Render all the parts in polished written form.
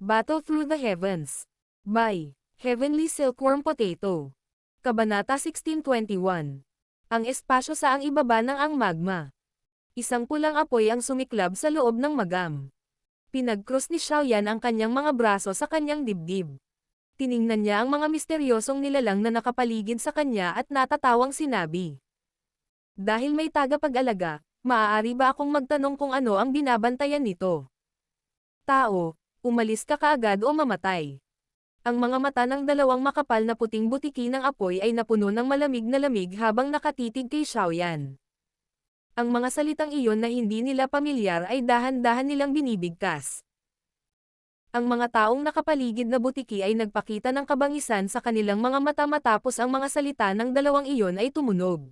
Battle Through the Heavens. By Heavenly Silkworm Potato. Kabanata 1621. Ang espasyo sa ang ibaba ng ang magma. Isang pulang apoy ang sumiklab sa loob ng magam. Pinag-cross ni Xiaoyan ang kanyang mga braso sa kanyang dibdib. Tiningnan niya ang mga misteryosong nilalang na nakapaligid sa kanya at natatawang sinabi. Dahil may tagapag-alaga, maaari ba akong magtanong kung ano ang binabantayan nito? Tao, umalis ka kaagad o mamatay. Ang mga mata ng dalawang makapal na puting butiki ng apoy ay napuno ng malamig na lamig habang nakatitig kay Xiaoyan. Ang mga salitang iyon na hindi nila pamilyar ay dahan-dahan nilang binibigkas. Ang mga taong nakapaligid na butiki ay nagpakita ng kabangisan sa kanilang mga mata matapos ang mga salita ng dalawang iyon ay tumunog.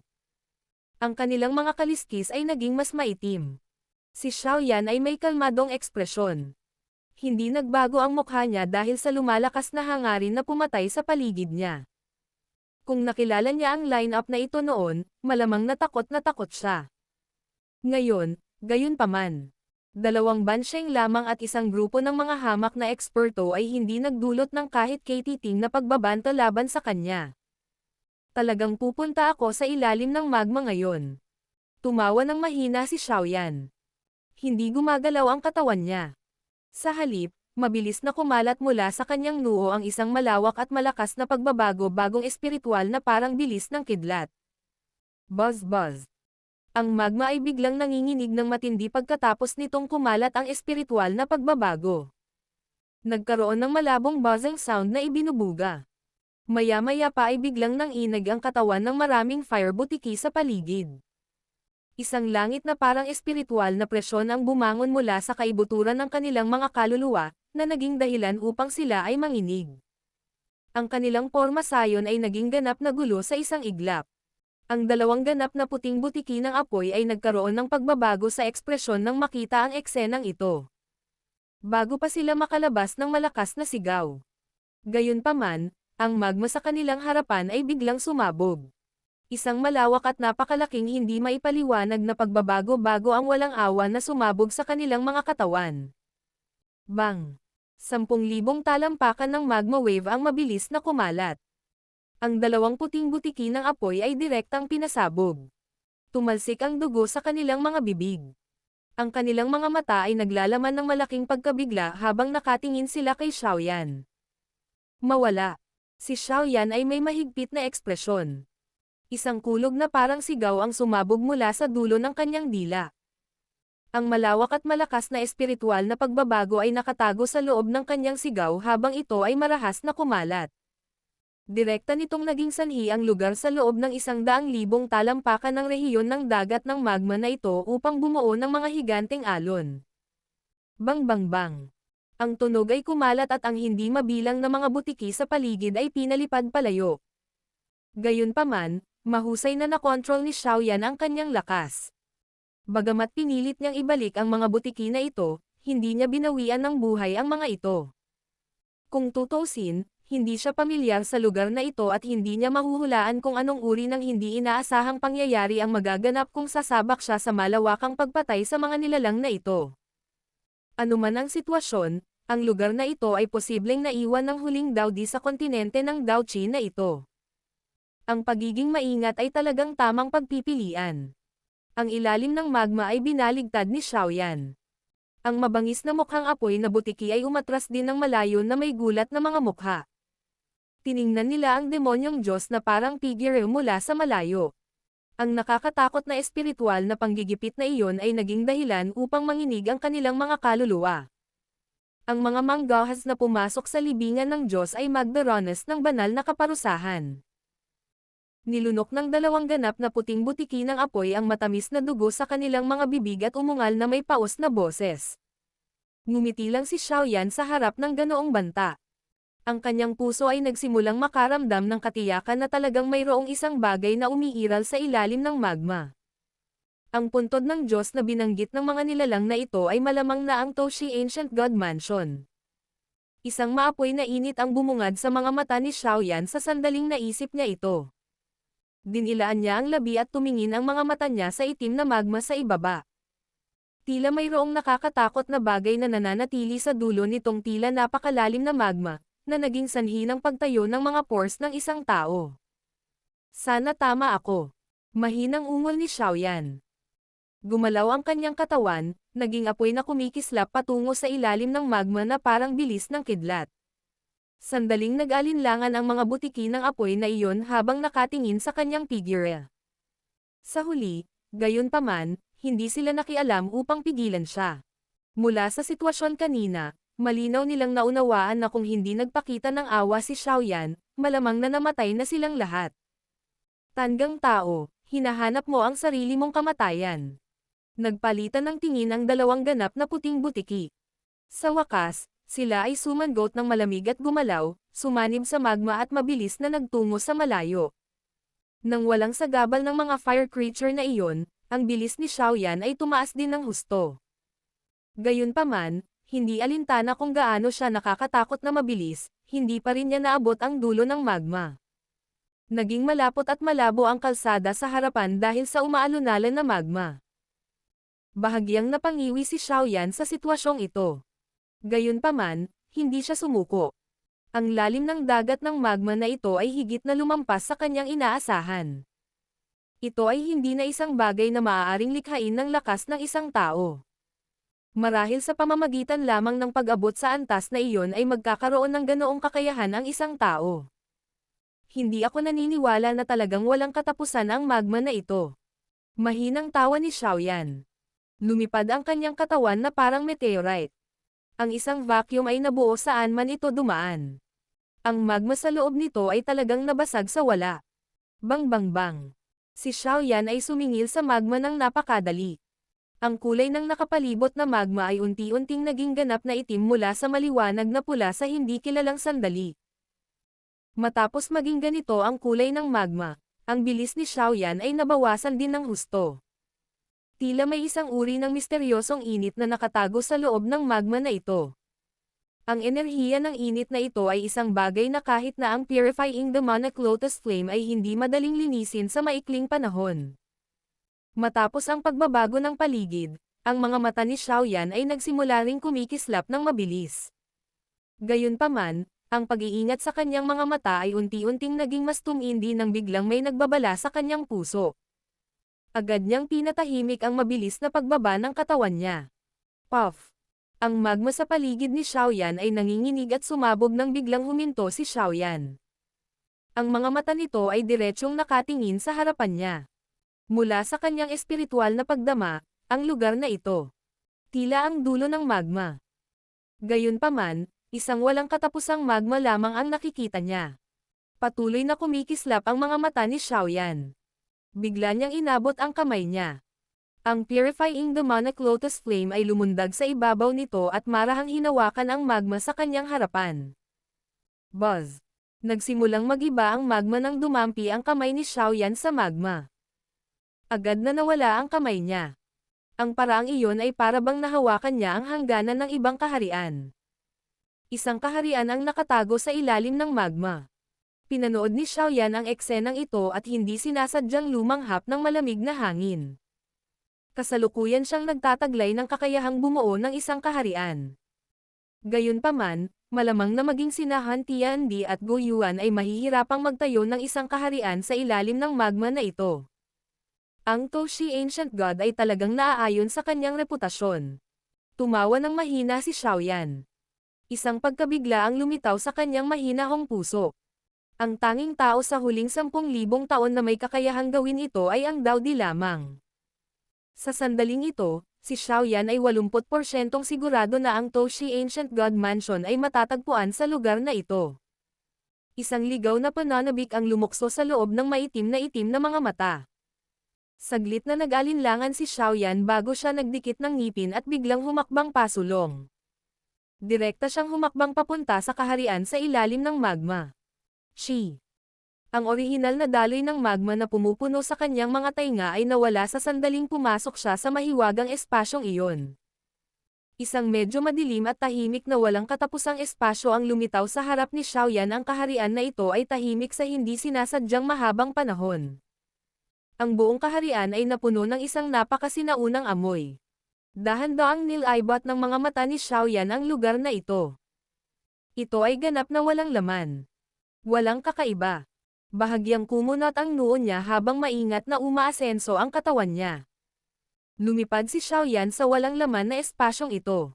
Ang kanilang mga kaliskis ay naging mas maitim. Si Xiaoyan ay may kalmadong ekspresyon. Hindi nagbago ang mukha niya dahil sa lumalakas na hangarin na pumatay sa paligid niya. Kung nakilala niya ang line-up na ito noon, malamang natakot siya. Ngayon, gayunpaman. Dalawang bansyeng lamang at isang grupo ng mga hamak na eksperto ay hindi nagdulot ng kahit katiting na pagbabanto laban sa kanya. Talagang pupunta ako sa ilalim ng magma ngayon. Tumawa ng mahina si Xiaoyan. Hindi gumagalaw ang katawan niya. Sa halip, mabilis na kumalat mula sa kanyang noo ang isang malawak at malakas na pagbabago-bagong espiritual na parang bilis ng kidlat. Buzz buzz. Ang magma ay biglang nanginginig ng matindi pagkatapos nitong kumalat ang espiritual na pagbabago. Nagkaroon ng malabong buzzing sound na ibinubuga. Maya-maya pa ay biglang nanginig ang katawan ng maraming fire butiki sa paligid. Isang langit na parang espiritual na presyon ang bumangon mula sa kaibuturan ng kanilang mga kaluluwa, na naging dahilan upang sila ay manginig. Ang kanilang porma sayon ay naging ganap na gulo sa isang iglap. Ang dalawang ganap na puting butiki ng apoy ay nagkaroon ng pagbabago sa ekspresyon nang makita ang eksenang ito. Bago pa sila makalabas ng malakas na sigaw. Gayunpaman, ang magma sa kanilang harapan ay biglang sumabog. Isang malawak at napakalaking hindi maipaliwanag na pagbabago-bago ang walang awa na sumabog sa kanilang mga katawan. Bang! 10,000 talampakan ng magma wave ang mabilis na kumalat. Ang dalawang puting butiki ng apoy ay direktang pinasabog. Tumalsik ang dugo sa kanilang mga bibig. Ang kanilang mga mata ay naglalaman ng malaking pagkabigla habang nakatingin sila kay Xiaoyan. Mawala. Si Xiaoyan ay may mahigpit na ekspresyon. Isang kulog na parang sigaw ang sumabog mula sa dulo ng kanyang dila. Ang malawak at malakas na espiritual na pagbabago ay nakatago sa loob ng kanyang sigaw habang ito ay marahas na kumalat. Direkta nitong naging sanhi ang lugar sa loob ng 100,000 talampakan ng rehiyon ng dagat ng magma na ito upang bumuo ng mga higanteng alon. Bang bang bang. Ang tunog ay kumalat at ang hindi mabilang na mga butiki sa paligid ay pinalipad palayo. Gayunpaman, mahusay na nakontrol ni Xiaoyan ang kanyang lakas. Bagamat pinilit niyang ibalik ang mga butiki na ito, hindi niya binawian ng buhay ang mga ito. Kung tutuusin, hindi siya pamilyar sa lugar na ito at hindi niya mahuhulaan kung anong uri ng hindi inaasahang pangyayari ang magaganap kung sasabak siya sa malawakang pagpatay sa mga nilalang na ito. Anuman ang sitwasyon, ang lugar na ito ay posibleng naiwan ng huling Daodi sa kontinente ng Daoqi na ito. Ang pagiging maingat ay talagang tamang pagpipilian. Ang ilalim ng magma ay binaligtad ni Xiaoyan. Ang mabangis na mukhang apoy na butiki ay umatras din ng malayo na may gulat na mga mukha. Tiningnan nila ang demonyong Diyos na parang figure mula sa malayo. Ang nakakatakot na espiritual na panggigipit na iyon ay naging dahilan upang manginig ang kanilang mga kaluluwa. Ang mga manggahas na pumasok sa libingan ng Diyos ay magdaranas ng banal na kaparusahan. Nilunok ng dalawang ganap na puting butiki ng apoy ang matamis na dugo sa kanilang mga bibig at umungal na may paos na boses. Ngumiti lang si Xiaoyan sa harap ng ganoong banta. Ang kanyang puso ay nagsimulang makaramdam ng katiyakan na talagang mayroong isang bagay na umiiral sa ilalim ng magma. Ang puntod ng Diyos na binanggit ng mga nilalang na ito ay malamang na ang Toshi Ancient God Mansion. Isang maapoy na init ang bumungad sa mga mata ni Xiaoyan sa sandaling naisip niya ito. Dinilaan niya ang labi at tumingin ang mga mata niya sa itim na magma sa ibaba. Tila mayroong nakakatakot na bagay na nananatili sa dulo nitong tila napakalalim na magma, na naging sanhi ng pagtayo ng mga pores ng isang tao. Sana tama ako. Mahinang ungol ni Xiaoyan. Gumalaw ang kanyang katawan, naging apoy na kumikislap patungo sa ilalim ng magma na parang bilis ng kidlat. Sandaling nag-alinlangan ang mga butiki ng apoy na iyon habang nakatingin sa kanyang figure. Sa huli, gayunpaman, hindi sila nakialam upang pigilan siya. Mula sa sitwasyon kanina, malinaw nilang naunawaan na kung hindi nagpakita ng awa si Xiaoyan, malamang na namatay na silang lahat. Tandang tao, hinahanap mo ang sarili mong kamatayan. Nagpalitan ng tingin ang dalawang ganap na puting butiki. Sa wakas, sila ay sumangot ng malamig at gumalaw, sumanib sa magma at mabilis na nagtungo sa malayo. Nang walang sagabal ng mga fire creature na iyon, ang bilis ni Xiaoyan ay tumaas din ng husto. Gayunpaman, hindi alintana kung gaano siya nakakatakot na mabilis, hindi pa rin niya naabot ang dulo ng magma. Naging malapot at malabo ang kalsada sa harapan dahil sa umaalunalan na magma. Bahagyang napangiwi si Xiaoyan sa sitwasyong ito. Gayunpaman, hindi siya sumuko. Ang lalim ng dagat ng magma na ito ay higit na lumampas sa kanyang inaasahan. Ito ay hindi na isang bagay na maaaring likhain ng lakas ng isang tao. Marahil sa pamamagitan lamang ng pag-abot sa antas na iyon ay magkakaroon ng ganoong kakayahan ang isang tao. Hindi ako naniniwala na talagang walang katapusan ang magma na ito. Mahinang tawa ni Xiaoyan. Lumipad ang kanyang katawan na parang meteorite. Ang isang vacuum ay nabuo saan man ito dumaan. Ang magma sa loob nito ay talagang nabasag sa wala. Bang bang bang. Si Xiaoyan ay sumingil sa magma ng napakadali. Ang kulay ng nakapalibot na magma ay unti-unting naging ganap na itim mula sa maliwanag na pula sa hindi kilalang sandali. Matapos maging ganito ang kulay ng magma, ang bilis ni Xiaoyan ay nabawasan din ng husto. Tila may isang uri ng misteryosong init na nakatago sa loob ng magma na ito. Ang enerhiya ng init na ito ay isang bagay na kahit na ang purifying demonic lotus flame ay hindi madaling linisin sa maikling panahon. Matapos ang pagbabago ng paligid, ang mga mata ni Xiaoyan ay nagsimula ring kumikislap ng mabilis. Gayunpaman, ang pag-iingat sa kanyang mga mata ay unti-unting naging mas tumindi nang biglang may nagbabala sa kanyang puso. Agad niyang pinatahimik ang mabilis na pagbaba ng katawan niya. Puff! Ang magma sa paligid ni Xiaoyan ay nanginginig at sumabog nang biglang huminto si Xiaoyan. Ang mga mata nito ay diretsyong nakatingin sa harapan niya. Mula sa kanyang espiritual na pagdama, ang lugar na ito. Tila ang dulo ng magma. Gayunpaman, isang walang katapusang magma lamang ang nakikita niya. Patuloy na kumikislap ang mga mata ni Xiaoyan. Bigla niyang inabot ang kamay niya. Ang purifying demonic lotus flame ay lumundag sa ibabaw nito at marahang hinawakan ang magma sa kanyang harapan. Buzz! Nagsimulang mag-iba ang magma nang dumampi ang kamay ni Xiaoyan sa magma. Agad na nawala ang kamay niya. Ang paraang iyon ay para bang nahawakan niya ang hangganan ng ibang kaharian. Isang kaharian ang nakatago sa ilalim ng magma. Pinanood ni Xiaoyan ang eksenang ito at hindi sinasadyang lumanghap ng malamig na hangin. Kasalukuyan siyang nagtataglay ng kakayahang bumuo ng isang kaharian. Gayunpaman, malamang na maging sina Han Tiandi at Go Yuan ay mahihirapang magtayo ng isang kaharian sa ilalim ng magma na ito. Ang Toshi Ancient God ay talagang naaayon sa kanyang reputasyon. Tumawa ng mahina si Xiaoyan. Isang pagkabigla ang lumitaw sa kanyang mahinahong puso. Ang tanging tao sa huling 10,000 taon na may kakayahang gawin ito ay ang Dao Di lamang. Sa sandaling ito, si Xiaoyan ay 80% sigurado na ang Toshi Ancient God Mansion ay matatagpuan sa lugar na ito. Isang ligaw na pananabik ang lumukso sa loob ng maitim na mga mata. Saglit na nag-alinlangan si Xiaoyan bago siya nagdikit ng ngipin at biglang humakbang pasulong. Direkta siyang humakbang papunta sa kaharian sa ilalim ng magma. Shi! Ang orihinal na daloy ng magma na pumupuno sa kanyang mga tainga ay nawala sa sandaling pumasok siya sa mahiwagang espasyong iyon. Isang medyo madilim at tahimik na walang katapusang espasyo ang lumitaw sa harap ni Xiaoyan. Ang kaharian na ito ay tahimik sa hindi sinasadyang mahabang panahon. Ang buong kaharian ay napuno ng isang napakasinaunang amoy. Dahan-daang nilibot ng mga mata ni Xiaoyan ang lugar na ito. Ito ay ganap na walang laman. Walang kakaiba. Bahagyang kumunot ang noo niya habang maingat na umaasenso ang katawan niya. Lumipad si Xiaoyan sa walang laman na espasyong ito.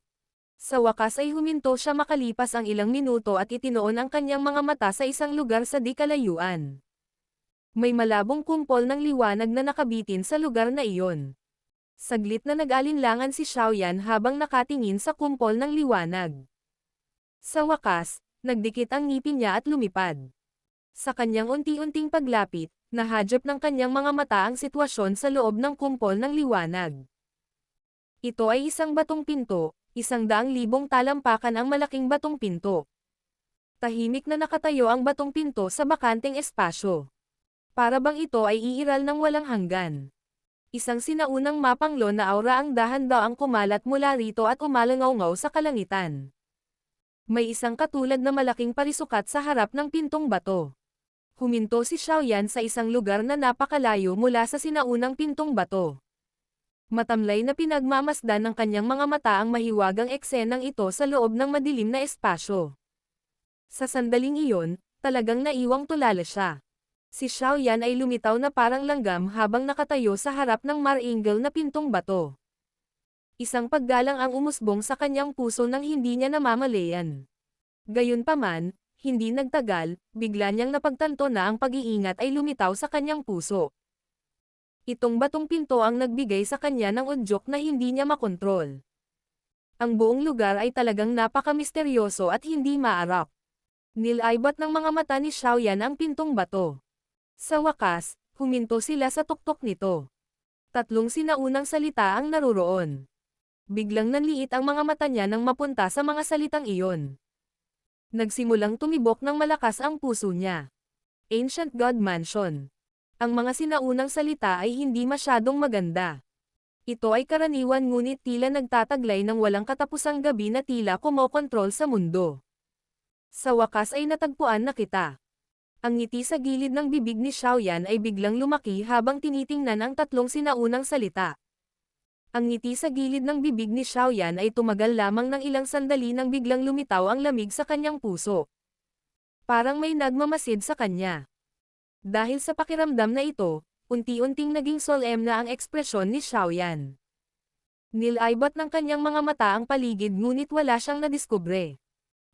Sa wakas ay huminto siya makalipas ang ilang minuto at itinoon ang kanyang mga mata sa isang lugar sa di kalayuan. May malabong kumpol ng liwanag na nakabitin sa lugar na iyon. Saglit na nag-alinlangan si Xiaoyan habang nakatingin sa kumpol ng liwanag. Sa wakas, nagdikit ang ngipin niya at lumipad. Sa kanyang unti-unting paglapit, nahadyap ng kanyang mga mata ang sitwasyon sa loob ng kumpol ng liwanag. Ito ay isang batong pinto, 100,000 talampakan ang malaking batong pinto. Tahimik na nakatayo ang batong pinto sa bakanteng espasyo. Para bang ito ay iiral ng walang hanggan. Isang sinaunang mapanglo na aura ang dahan-daang kumalat mula rito at umalangaw-ngaw sa kalangitan. May isang katulad na malaking parisukat sa harap ng pintong bato. Huminto si Xiaoyan sa isang lugar na napakalayo mula sa sinaunang pintong bato. Matamlay na pinagmamasdan ng kanyang mga mata ang mahiwagang eksenang ito sa loob ng madilim na espasyo. Sa sandaling iyon, talagang naiwang tulala siya. Si Xiaoyan ay lumitaw na parang langgam habang nakatayo sa harap ng mar-angle na pintong bato. Isang paggalang ang umusbong sa kanyang puso nang hindi niya namamalayan. Gayunpaman, hindi nagtagal, bigla niyang napagtanto na ang pag-iingat ay lumitaw sa kanyang puso. Itong batong pinto ang nagbigay sa kanya ng udyok na hindi niya makontrol. Ang buong lugar ay talagang napaka-misteryoso at hindi maarap. Nilibot ng mga mata ni Xiaoyan ang pintong bato. Sa wakas, huminto sila sa tuktok nito. 3 sinaunang salita ang naruroon. Biglang nanliit ang mga mata niya nang mapunta sa mga salitang iyon. Nagsimulang tumibok ng malakas ang puso niya. Ancient God Mansion. Ang mga sinaunang salita ay hindi masyadong maganda. Ito ay karaniwan ngunit tila nagtataglay ng walang katapusang gabi na tila kumokontrol sa mundo. Sa wakas ay natagpuan na kita. Ang ngiti sa gilid ng bibig ni Xiaoyan ay biglang lumaki habang tinitingnan ang 3 sinaunang salita. Ang ngiti sa gilid ng bibig ni Xiaoyan ay tumagal lamang ng ilang sandali nang biglang lumitaw ang lamig sa kanyang puso. Parang may nagmamasid sa kanya. Dahil sa pakiramdam na ito, unti-unting naging solemn na ang ekspresyon ni Xiaoyan. Nilibot ng kanyang mga mata ang paligid ngunit wala siyang nadiskubre.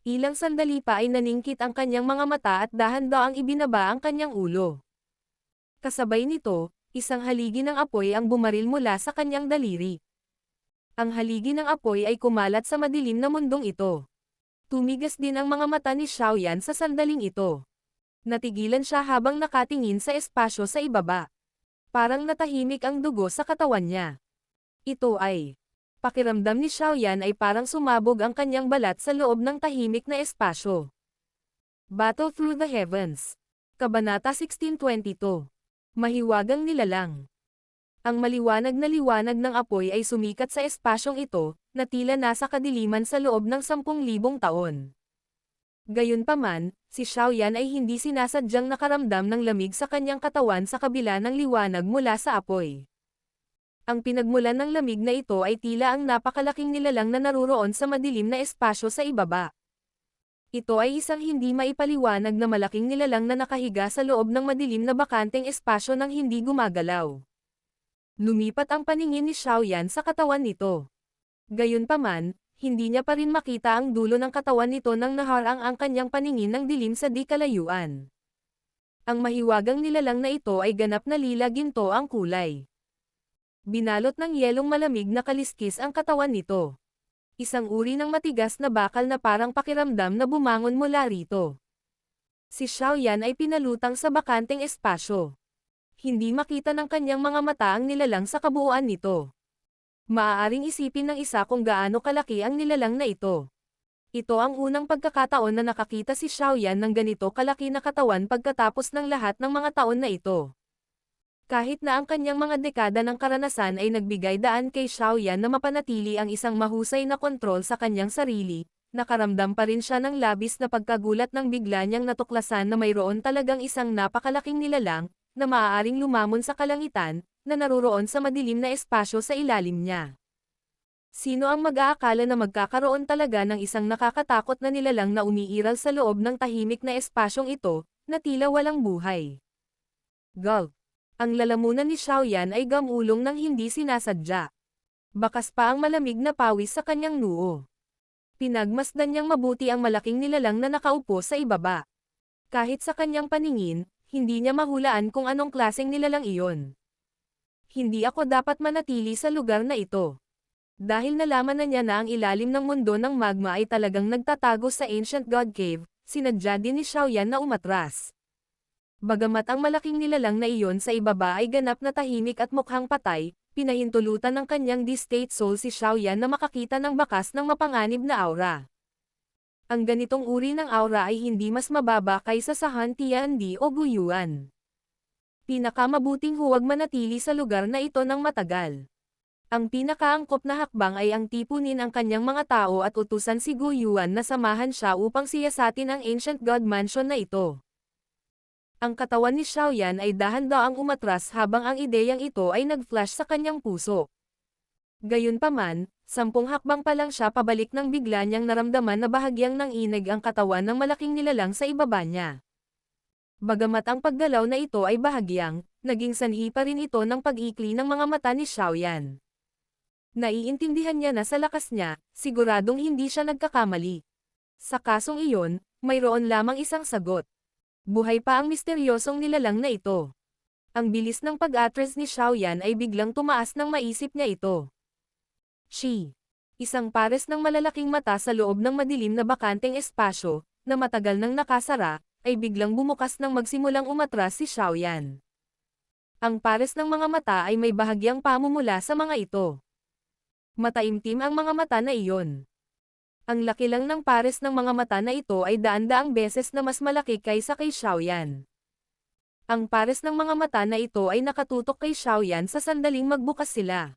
Ilang sandali pa ay naningkit ang kanyang mga mata at dahan-daang ibinaba ang kanyang ulo. Kasabay nito, isang haligi ng apoy ang bumaril mula sa kanyang daliri. Ang haligi ng apoy ay kumalat sa madilim na mundong ito. Tumigas din ang mga mata ni Xiaoyan sa sandaling ito. Natigilan siya habang nakatingin sa espasyo sa ibaba. Parang natahimik ang dugo sa katawan niya. Ito ay. Pakiramdam ni Xiaoyan ay parang sumabog ang kanyang balat sa loob ng tahimik na espasyo. Battle Through the Heavens. Kabanata 1622. Mahiwagang nilalang. Ang maliwanag na liwanag ng apoy ay sumikat sa espasyong ito, na tila nasa kadiliman sa loob ng 10,000 taon. Gayunpaman, si Xiaoyan ay hindi sinasadyang nakaramdam ng lamig sa kanyang katawan sa kabila ng liwanag mula sa apoy. Ang pinagmulan ng lamig na ito ay tila ang napakalaking nilalang na naruroon sa madilim na espasyo sa ibaba. Ito ay isang hindi maipaliwanag na malaking nilalang na nakahiga sa loob ng madilim na bakanteng espasyo nang hindi gumagalaw. Lumipat ang paningin ni Xiaoyan sa katawan nito. Gayunpaman, hindi niya pa rin makita ang dulo ng katawan nito nang naharang ang kanyang paningin ng dilim sa di kalayuan. Ang mahiwagang nilalang na ito ay ganap na lila-ginto ang kulay. Binalot ng yelong malamig na kaliskis ang katawan nito. Isang uri ng matigas na bakal na parang pakiramdam na bumangon mula rito. Si Xiaoyan ay pinalutang sa bakanteng espasyo. Hindi makita ng kanyang mga mata ang nilalang sa kabuuan nito. Maaaring isipin ng isa kung gaano kalaki ang nilalang na ito. Ito ang unang pagkakataon na nakakita si Xiaoyan ng ganito kalaki na katawan pagkatapos ng lahat ng mga taon na ito. Kahit na ang kanyang mga dekada ng karanasan ay nagbigay daan kay Xiaoyan na mapanatili ang isang mahusay na kontrol sa kanyang sarili, nakaramdam pa rin siya ng labis na pagkagulat nang bigla niyang natuklasan na mayroon talagang isang napakalaking nilalang, na maaaring lumamon sa kalangitan, na naruroon sa madilim na espasyo sa ilalim niya. Sino ang mag-aakala na magkakaroon talaga ng isang nakakatakot na nilalang na umiiral sa loob ng tahimik na espasyong ito, na tila walang buhay? Gulp. Ang lalamunan ni Xiaoyan ay gamulong ng hindi sinasadya. Bakas pa ang malamig na pawis sa kanyang noo. Pinagmasdan niyang mabuti ang malaking nilalang na nakaupo sa ibaba. Kahit sa kanyang paningin, hindi niya mahulaan kung anong klaseng nilalang iyon. Hindi ako dapat manatili sa lugar na ito. Dahil nalaman na niya na ang ilalim ng mundo ng magma ay talagang nagtatago sa Ancient God Cave, sinadya din ni Xiaoyan na umatras. Bagamat ang malaking nilalang na iyon sa ibaba ay ganap na tahimik at mukhang patay, pinahintulutan ng kanyang D-State Soul si Xiaoyan na makakita ng bakas ng mapanganib na aura. Ang ganitong uri ng aura ay hindi mas mababa kaysa sa Han Tiandi o Guyuan. Pinakamabuting huwag manatili sa lugar na ito ng matagal. Ang pinakaangkop na hakbang ay ang tipunin ang kanyang mga tao at utusan si Guyuan na samahan siya upang siyasatin ang Ancient God Mansion na ito. Ang katawan ni Xiaoyan ay dahan-daang umatras habang ang ideyang ito ay nag-flash sa kanyang puso. Gayunpaman, 10 hakbang pa lang siya pabalik nang bigla niyang naramdaman na bahagyang nanginig ang katawan ng malaking nilalang sa ibaba niya. Bagamat ang paggalaw na ito ay bahagyang, naging sanhi pa rin ito ng pag-ikli ng mga mata ni Xiaoyan. Naiintindihan niya na sa lakas niya, siguradong hindi siya nagkakamali. Sa kasong iyon, mayroon lamang isang sagot. Buhay pa ang misteryosong nilalang na ito. Ang bilis ng pag-atres ni Xiaoyan ay biglang tumaas nang maisip niya ito. Isang pares ng malalaking mata sa loob ng madilim na bakanteng espasyo, na matagal nang nakasara, ay biglang bumukas nang magsimulang umatras si Xiaoyan. Ang pares ng mga mata ay may bahagyang pamumula sa mga ito. Mataimtim ang mga mata na iyon. Ang laki lang ng pares ng mga mata na ito ay daan-daang beses na mas malaki kaysa kay Xiaoyan. Ang pares ng mga mata na ito ay nakatutok kay Xiaoyan sa sandaling magbukas sila.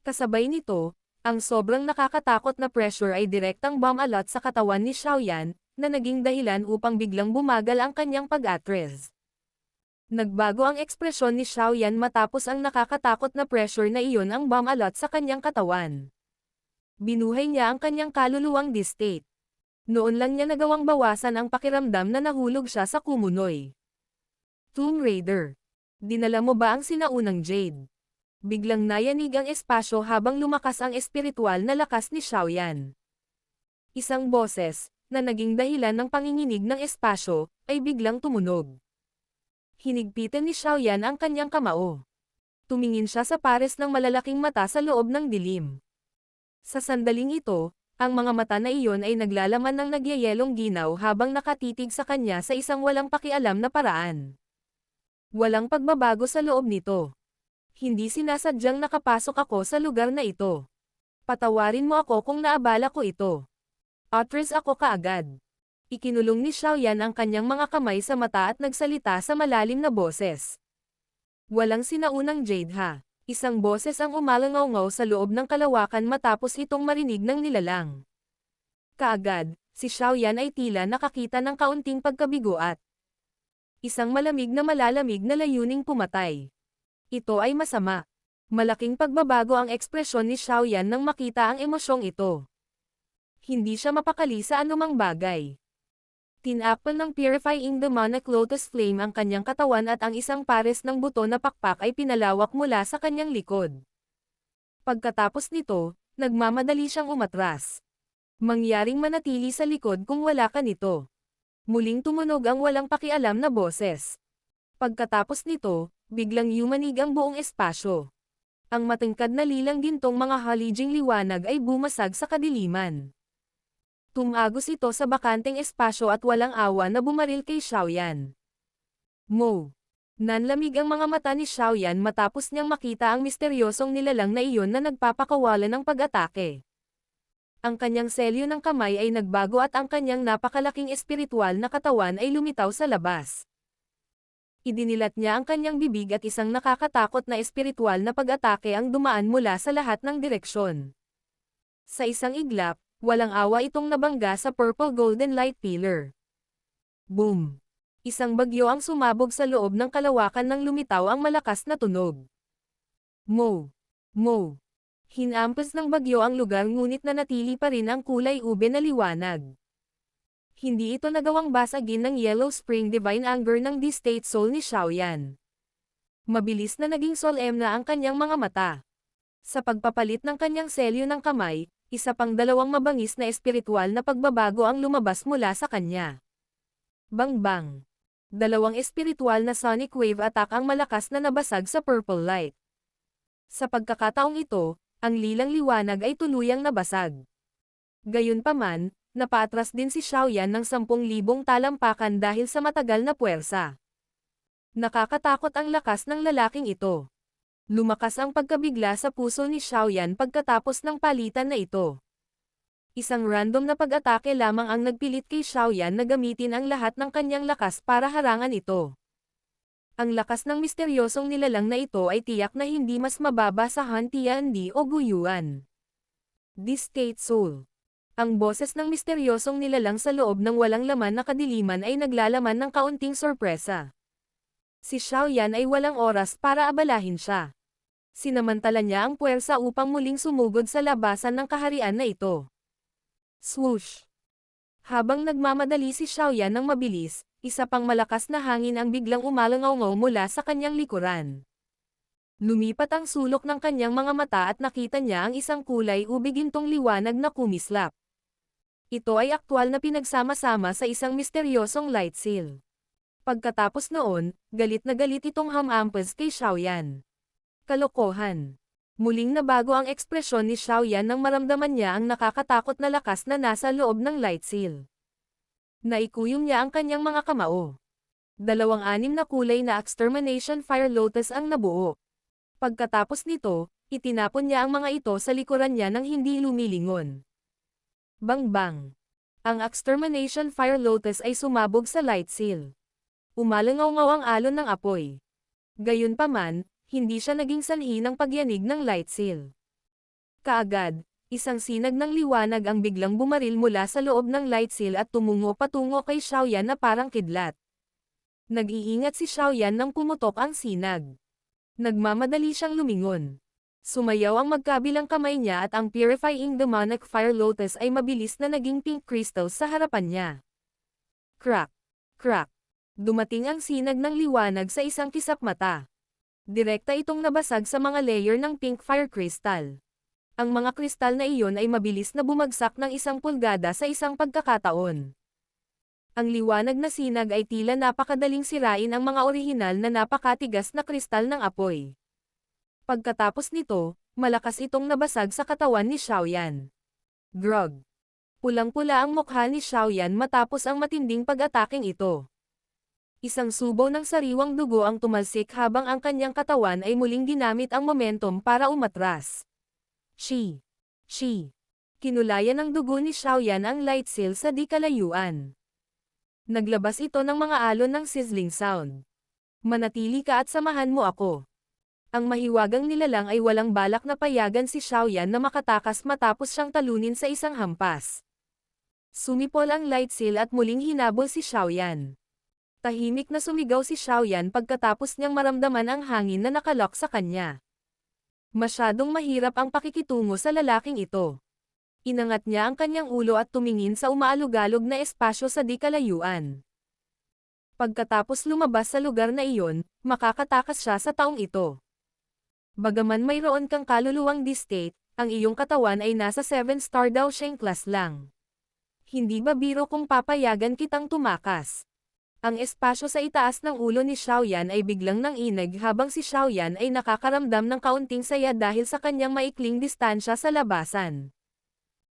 Kasabay nito, ang sobrang nakakatakot na pressure ay direktang bumalot sa katawan ni Xiaoyan, na naging dahilan upang biglang bumagal ang kanyang pag-atres. Nagbago ang ekspresyon ni Xiaoyan matapos ang nakakatakot na pressure na iyon ang bumalot sa kanyang katawan. Binuhay niya ang kanyang kaluluwang D-State. Noon lang niya nagawang bawasan ang pakiramdam na nahulog siya sa kumunoy. Tomb Raider. Dinala mo ba ang sinaunang Jade? Biglang nayanig ang espasyo habang lumakas ang espiritual na lakas ni Xiaoyan. Isang boses, na naging dahilan ng panginginig ng espasyo, ay biglang tumunog. Hinigpitan ni Xiaoyan ang kanyang kamao. Tumingin siya sa pares ng malalaking mata sa loob ng dilim. Sa sandaling ito, ang mga mata na iyon ay naglalaman ng nagyayelong ginaw habang nakatitig sa kanya sa isang walang pakialam na paraan. Walang pagbabago sa loob nito. Hindi sinasadyang nakapasok ako sa lugar na ito. Patawarin mo ako kung naabala ko ito. Atras ako kaagad. Ikinulong ni Xiaoyan ang kanyang mga kamay sa mata at nagsalita sa malalim na boses. Walang sinaunang Jade ha. Isang boses ang umalangaw-ngaw sa loob ng kalawakan matapos itong marinig ng nilalang. Kaagad, si Xiaoyan ay tila nakakita ng kaunting pagkabigo at isang malamig na malalamig na layuning pumatay. Ito ay masama. Malaking pagbabago ang ekspresyon ni Xiaoyan nang makita ang emosyong ito. Hindi siya mapakali sa anumang bagay. Tinakpan ng Purifying Demonic Lotus Flame ang kanyang katawan at ang isang pares ng buto na pakpak ay pinalawak mula sa kanyang likod. Pagkatapos nito, nagmamadali siyang umatras. Mangyaring manatili sa likod kung wala ka nito. Muling tumunog ang walang pakialam na boses. Pagkatapos nito, biglang yumanig ang buong espasyo. Ang matingkad na lilang gintong mga halijing liwanag ay bumasag sa kadiliman. Tumagos ito sa bakanteng espasyo at walang awa na bumaril kay Xiaoyan. Mo. Nanlamig ang mga mata ni Xiaoyan matapos niyang makita ang misteryosong nilalang na iyon na nagpapakawala ng pag-atake. Ang kanyang selyo ng kamay ay nagbago at ang kanyang napakalaking espiritual na katawan ay lumitaw sa labas. Idinilat niya ang kanyang bibig at isang nakakatakot na espiritual na pag-atake ang dumaan mula sa lahat ng direksyon. Sa isang iglap, walang awa itong nabangga sa purple golden light pillar. Boom! Isang bagyo ang sumabog sa loob ng kalawakan nang lumitaw ang malakas na tunog. Mo! Mo! Hinampas ng bagyo ang lugar ngunit nanatili pa rin ang kulay ube na liwanag. Hindi ito nagawang basagin ng Yellow Spring Divine Anger ng Di-State Soul ni Xiaoyan. Mabilis na naging solemn na ang kanyang mga mata. Sa pagpapalit ng kanyang selyo ng kamay, isa pang dalawang mabangis na espiritual na pagbabago ang lumabas mula sa kanya. Bang-bang! Dalawang espiritual na sonic wave attack ang malakas na nabasag sa purple light. Sa pagkakataong ito, ang lilang liwanag ay tuluyang nabasag. Gayunpaman, napaatras din si Xiaoyan ng 10,000 talampakan dahil sa matagal na puwersa. Nakakatakot ang lakas ng lalaking ito. Lumakas ang pagkabigla sa puso ni Xiaoyan pagkatapos ng palitan na ito. Isang random na pag-atake lamang ang nagpilit kay Xiaoyan na gamitin ang lahat ng kanyang lakas para harangan ito. Ang lakas ng misteryosong nilalang na ito ay tiyak na hindi mas mababa sa Han Tiandi o Guyuan. Di-State Soul. Ang boses ng misteryosong nilalang sa loob ng walang laman na kadiliman ay naglalaman ng kaunting sorpresa. Si Xiaoyan ay walang oras para abalahin siya. Sinamantala niya ang puwersa upang muling sumugod sa labasan ng kaharian na ito. Swoosh! Habang nagmamadali si Xiaoyan ng mabilis, isa pang malakas na hangin ang biglang umalangaw-ngaw mula sa kanyang likuran. Lumipat ang sulok ng kanyang mga mata at nakita niya ang isang kulay ubigintong liwanag na kumislap. Ito ay aktwal na pinagsama-sama sa isang misteryosong light seal. Pagkatapos noon, galit na galit itong hamampas kay Xiaoyan. Kalokohan. Muling nabago ang ekspresyon ni Xiaoyan nang maramdaman niya ang nakakatakot na lakas na nasa loob ng light seal. Naikuyom niya ang kanyang mga kamao. 26 na kulay na Extermination Fire Lotus ang nabuo. Pagkatapos nito, itinapon niya ang mga ito sa likuran niya nang hindi lumilingon. Bang-bang! Ang Extermination Fire Lotus ay sumabog sa light seal. Umalangaw-ngaw ang alon ng apoy. Gayunpaman, hindi siya naging sanhi ng pagyanig ng light seal. Kaagad, isang sinag ng liwanag ang biglang bumaril mula sa loob ng light seal at tumungo patungo kay Xiaoyan na parang kidlat. Nag-iingat si Xiaoyan nang pumutok ang sinag. Nagmamadali siyang lumingon. Sumayaw ang magkabilang kamay niya at ang Purifying Demonic Fire Lotus ay mabilis na naging pink crystals sa harapan niya. Crack! Crack! Dumating ang sinag ng liwanag sa isang kisap mata. Direkta itong nabasag sa mga layer ng pink fire crystal. Ang mga kristal na iyon ay mabilis na bumagsak ng 1 pulgada sa isang pagkakataon. Ang liwanag na sinag ay tila napakadaling sirain ang mga orihinal na napakatigas na kristal ng apoy. Pagkatapos nito, malakas itong nabasag sa katawan ni Xiaoyan. Grog. Pulang-pula ang mukha ni Xiaoyan matapos ang matinding pag-ataking ito. Isang subo ng sariwang dugo ang tumalsik habang ang kanyang katawan ay muling ginamit ang momentum para umatras. Shi. Kinulayan ng dugo ni Xiaoyan ang light seal sa di kalayuan. Naglabas ito ng mga alon ng sizzling sound. Manatili ka at samahan mo ako. Ang mahiwagang nilalang ay walang balak na payagan si Xiaoyan na makatakas matapos siyang talunin sa isang hampas. Sumipol ang light seal at muling hinabol si Xiaoyan. Tahimik na sumigaw si Xiaoyan pagkatapos niyang maramdaman ang hangin na nakalok sa kanya. Masyadong mahirap ang pakikitungo sa lalaking ito. Inangat niya ang kanyang ulo at tumingin sa umaalugalog na espasyo sa di kalayuan. Pagkatapos lumabas sa lugar na iyon, makakatakas siya sa taong ito. Bagaman mayroon kang kaluluwang di-state, ang iyong katawan ay nasa 7-star daw siyang class lang. Hindi ba biro kung papayagan kitang tumakas? Ang espasyo sa itaas ng ulo ni Xiaoyan ay biglang nanginig habang si Xiaoyan ay nakakaramdam ng kaunting saya dahil sa kanyang maikling distansya sa labasan.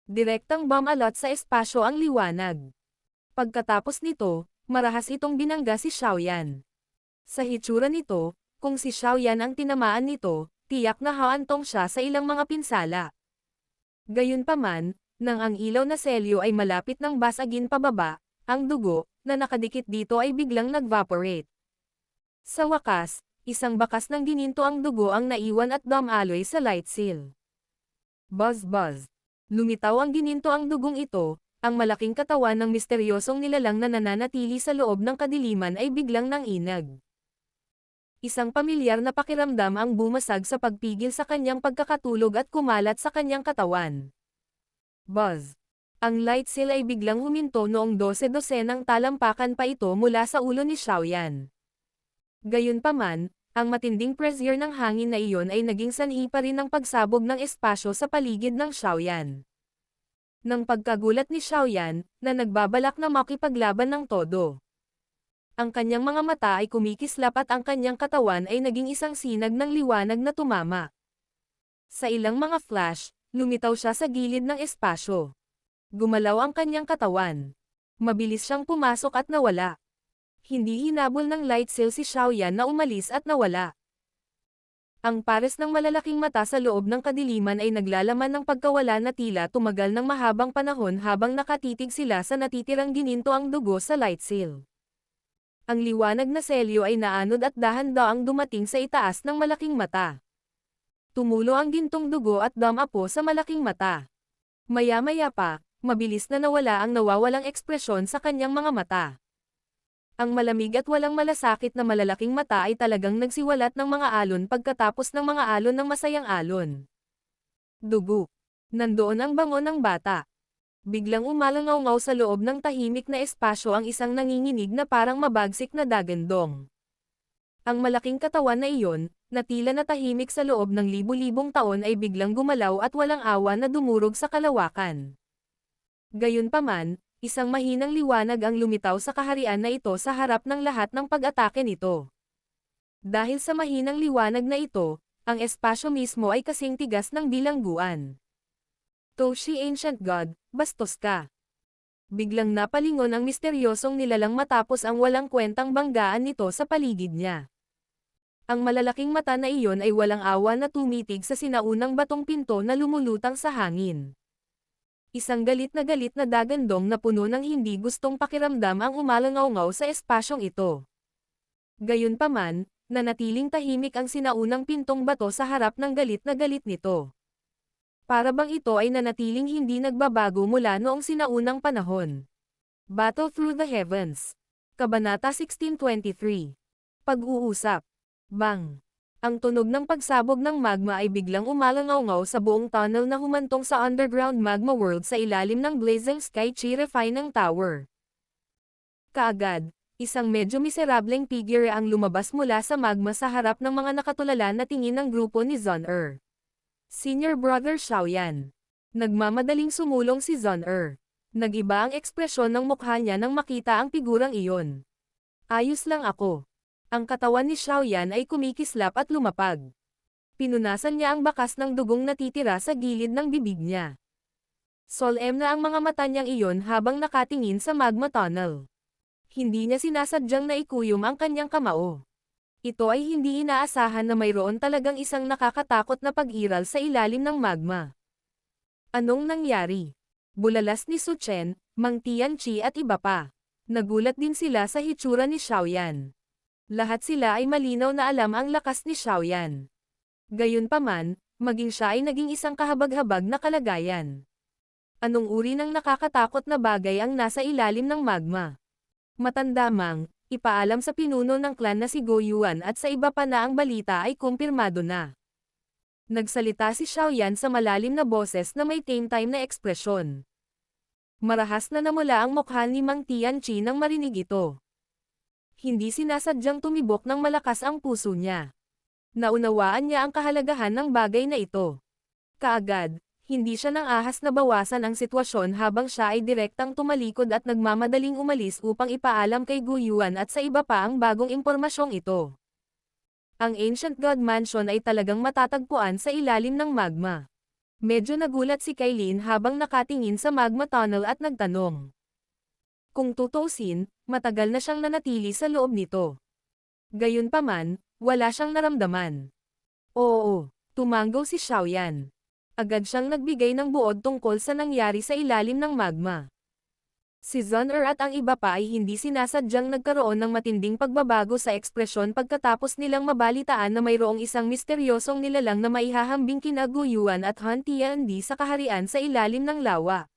Direktang bumalot sa espasyo ang liwanag. Pagkatapos nito, marahas itong binangga si Xiaoyan. Sa hitsura nito, kung si Xiaoyan ang tinamaan nito, tiyak na haantong siya sa ilang mga pinsala. Gayunpaman, nang ang ilaw na selyo ay malapit ng basagin pababa, ang dugo, na nakadikit dito ay biglang nag-vaporate. Sa wakas, isang bakas ng gininto ang dugo ang naiwan at dumaloy sa light seal. Buzz. Lumitaw ang gininto ang dugong ito, ang malaking katawan ng misteryosong nilalang na nananatili sa loob ng kadiliman ay biglang nanginag. Isang pamilyar na pakiramdam ang bumasag sa pagpigil sa kanyang pagkakatulog at kumalat sa kanyang katawan. Buzz. Ang light seal ay biglang huminto noong 12-dosenang talampakan pa ito mula sa ulo ni Xiaoyan. Gayunpaman, ang matinding pressure ng hangin na iyon ay naging sanhi pa rin ng pagsabog ng espasyo sa paligid ng Xiaoyan. Nang pagkagulat ni Xiaoyan, na nagbabalak na makipaglaban ng todo. Ang kanyang mga mata ay kumikislap at ang kanyang katawan ay naging isang sinag ng liwanag na tumama. Sa ilang mga flash, lumitaw siya sa gilid ng espasyo. Gumalaw ang kanyang katawan. Mabilis siyang pumasok at nawala. Hindi hinabol ng light seal si Xiaoyan na umalis at nawala. Ang pares ng malalaking mata sa loob ng kadiliman ay naglalaman ng pagkawala na tila tumagal ng mahabang panahon habang nakatitig sila sa natitirang gininto ang dugo sa light seal. Ang liwanag na selyo ay naanod at dahan-daang dumating sa itaas ng malaking mata. Tumulo ang gintong dugo at damapo sa malaking mata. Maya-maya pa, mabilis na nawala ang nawawalang ekspresyon sa kanyang mga mata. Ang malamig at walang malasakit na malalaking mata ay talagang nagsiwalat ng mga alon pagkatapos ng mga alon ng masayang alon. Dugo. Nandoon ang bango ng bata. Biglang umalangaw-ngaw sa loob ng tahimik na espasyo ang isang nanginginig na parang mabagsik na dagandong. Ang malaking katawan na iyon, na tila natahimik sa loob ng libu-libong taon ay biglang gumalaw at walang awa na dumurog sa kalawakan. Gayunpaman, isang mahinang liwanag ang lumitaw sa kaharian na ito sa harap ng lahat ng pag-atake nito. Dahil sa mahinang liwanag na ito, ang espasyo mismo ay kasing tigas ng bilangguan. Toshi Ancient God, bastos ka. Biglang napalingon ang misteryosong nilalang matapos ang walang kwentang banggaan nito sa paligid niya. Ang malalaking mata na iyon ay walang awa na tumitig sa sinaunang batong pinto na lumulutang sa hangin. Isang galit na dagandong na puno ng hindi gustong pakiramdam ang umalangaw-ngaw sa espasyong ito. Gayunpaman, nanatiling tahimik ang sinaunang pintong bato sa harap ng galit nito. Para bang ito ay nanatiling hindi nagbabago mula noong sinaunang panahon. Battle Through the Heavens. Kabanata 1623. Pag-uusap. Bang! Ang tunog ng pagsabog ng magma ay biglang umalangaw-ngaw sa buong tunnel na humantong sa underground magma world sa ilalim ng blazing sky chi-refine ng tower. Kaagad, isang medyo miserableng figure ang lumabas mula sa magma sa harap ng mga nakatulala na tingin ng grupo ni Zon-er. Senior Brother Xiaoyan. Nagmamadaling sumulong si Zon-er. Nag-iba ang ekspresyon ng mukha niya nang makita ang figurang iyon. Ayos lang ako. Ang katawan ni Xiaoyan ay kumikislap at lumapag. Pinunasan niya ang bakas ng dugong natitira sa gilid ng bibig niya. Solemn na ang mga mata niyang iyon habang nakatingin sa magma tunnel. Hindi niya sinasadyang naikuyom ang kanyang kamao. Ito ay hindi inaasahan na mayroon talagang isang nakakatakot na pag-iral sa ilalim ng magma. Anong nangyari? Bulalas ni Su Chen, Mang Tianqi at iba pa. Nagulat din sila sa hitsura ni Xiaoyan. Lahat sila ay malinaw na alam ang lakas ni Xiaoyan. Gayunpaman, maging siya ay naging isang kahabag-habag na kalagayan. Anong uri ng nakakatakot na bagay ang nasa ilalim ng magma? Matandamang, ipaalam sa pinuno ng clan na si Go Yuan at sa iba pa na ang balita ay kumpirmado na. Nagsalita si Xiaoyan sa malalim na boses na may tame-time na ekspresyon. Marahas na namula ang mukha ni Mang Tianqi nang marinig ito. Hindi sinasadyang tumibok ng malakas ang puso niya. Naunawaan niya ang kahalagahan ng bagay na ito. Kaagad, hindi siya nang ahas na bawasan ang sitwasyon habang siya ay direktang tumalikod at nagmamadaling umalis upang ipaalam kay Gu Yuan at sa iba pa ang bagong impormasyong ito. Ang Ancient God Mansion ay talagang matatagpuan sa ilalim ng magma. Medyo nagulat si Kailin habang nakatingin sa magma tunnel at nagtanong. Kung tutuusin, matagal na siyang nanatili sa loob nito. Gayunpaman, wala siyang naramdaman. Oo, tumanggaw si Xiaoyan. Agad siyang nagbigay ng buod tungkol sa nangyari sa ilalim ng magma. Si Zon-er at ang iba pa ay hindi sinasadyang nagkaroon ng matinding pagbabago sa ekspresyon pagkatapos nilang mabalitaan na mayroong isang misteryosong nilalang na maihahambing kina Gu Yuan at Han Tiandi sa kaharian sa ilalim ng lawa.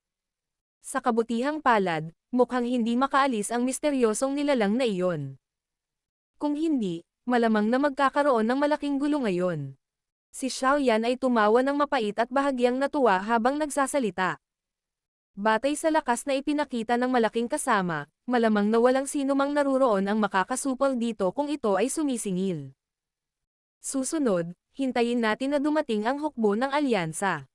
Sa kabutihang palad, mukhang hindi makaalis ang misteryosong nilalang na iyon. Kung hindi, malamang na magkakaroon ng malaking gulo ngayon. Si Xiaoyan ay tumawa ng mapait at bahagyang natuwa habang nagsasalita. Batay sa lakas na ipinakita ng malaking kasama, malamang na walang sino mang naruroon ang makakasupol dito kung ito ay sumisingil. Susunod, hintayin natin na dumating ang hukbo ng alyansa.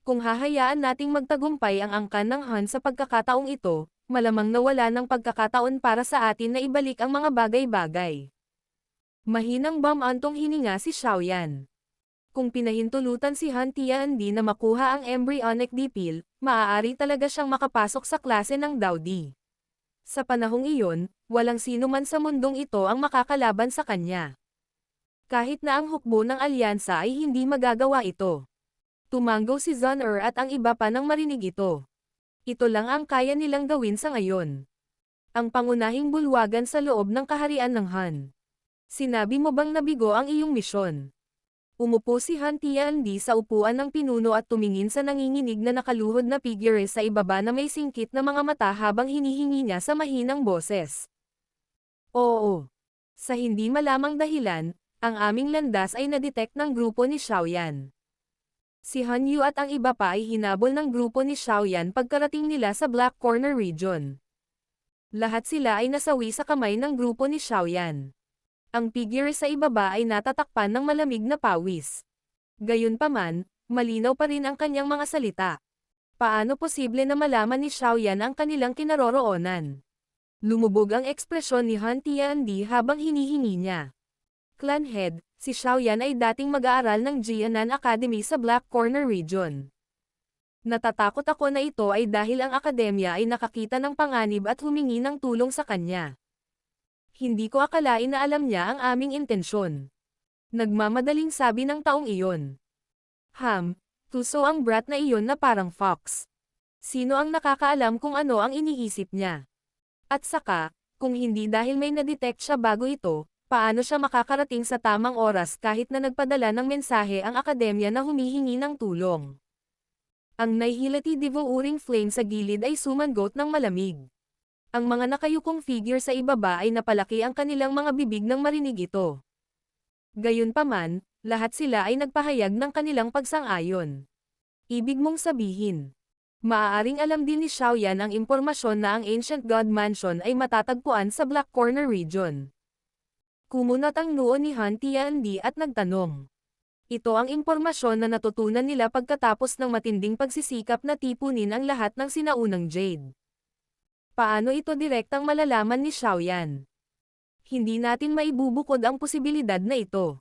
Kung hahayaan nating magtagumpay ang angkan ng Han sa pagkakataong ito, malamang na wala ng pagkakataon para sa atin na ibalik ang mga bagay-bagay. Mahinang bumantong hininga si Xiaoyan. Kung pinahintulutan si Han Tiandi na makuha ang embryonic dipil, maaari talaga siyang makapasok sa klase ng Daudi. Sa panahong iyon, walang sino man sa mundong ito ang makakalaban sa kanya. Kahit na ang hukbo ng alyansa ay hindi magagawa ito. Tumanggo si Zun at ang iba pa nang marinig ito. Ito lang ang kaya nilang gawin sa ngayon. Ang pangunahing bulwagan sa loob ng kaharian ng Han. Sinabi mo bang nabigo ang iyong misyon? Umupo si Han Tiandi sa upuan ng pinuno at tumingin sa nanginginig na nakaluhod na figure sa ibaba na may singkit na mga mata habang hinihingi niya sa mahinang boses. Oo. Sa hindi malamang dahilan, ang aming landas ay nadetect ng grupo ni Xiaoyan. Si Han Yu at ang iba pa ay hinabol ng grupo ni Xiaoyan pagkarating nila sa Black Corner region. Lahat sila ay nasawi sa kamay ng grupo ni Xiaoyan. Ang figure sa ibaba ay natatakpan ng malamig na pawis. Gayunpaman, malinaw pa rin ang kanyang mga salita. Paano posible na malaman ni Xiaoyan ang kanilang kinaroroonan? Lumubog ang ekspresyon ni Han Tiandi habang hinihingi niya. Clan Head, si Xiaoyan ay dating mag-aaral ng Jianan Academy sa Black Corner region. Natatakot ako na ito ay dahil ang akademya ay nakakita ng panganib at humingi ng tulong sa kanya. Hindi ko akalain na alam niya ang aming intensyon. Nagmamadaling sabi ng taong iyon. Tuso ang brat na iyon na parang fox. Sino ang nakakaalam kung ano ang iniisip niya? At saka, kung hindi dahil may na-detect siya bago ito, paano siya makakarating sa tamang oras kahit na nagpadala ng mensahe ang akademya na humihingi ng tulong? Ang nahihilati devouring flame sa gilid ay sumangot ng malamig. Ang mga nakayukong figure sa ibaba ay napalaki ang kanilang mga bibig nang marinig ito. Gayunpaman, lahat sila ay nagpahayag ng kanilang pagsang-ayon. Ibig mong sabihin, maaaring alam din ni Xiaoyan ang impormasyon na ang Ancient God Mansion ay matatagpuan sa Black Corner region. Kumunat ang noo ni Han Tiandi at nagtanong. Ito ang impormasyon na natutunan nila pagkatapos ng matinding pagsisikap na tipunin ang lahat ng sinaunang Jade. Paano ito direktang malalaman ni Xiaoyan? Hindi natin maibubukod ang posibilidad na ito.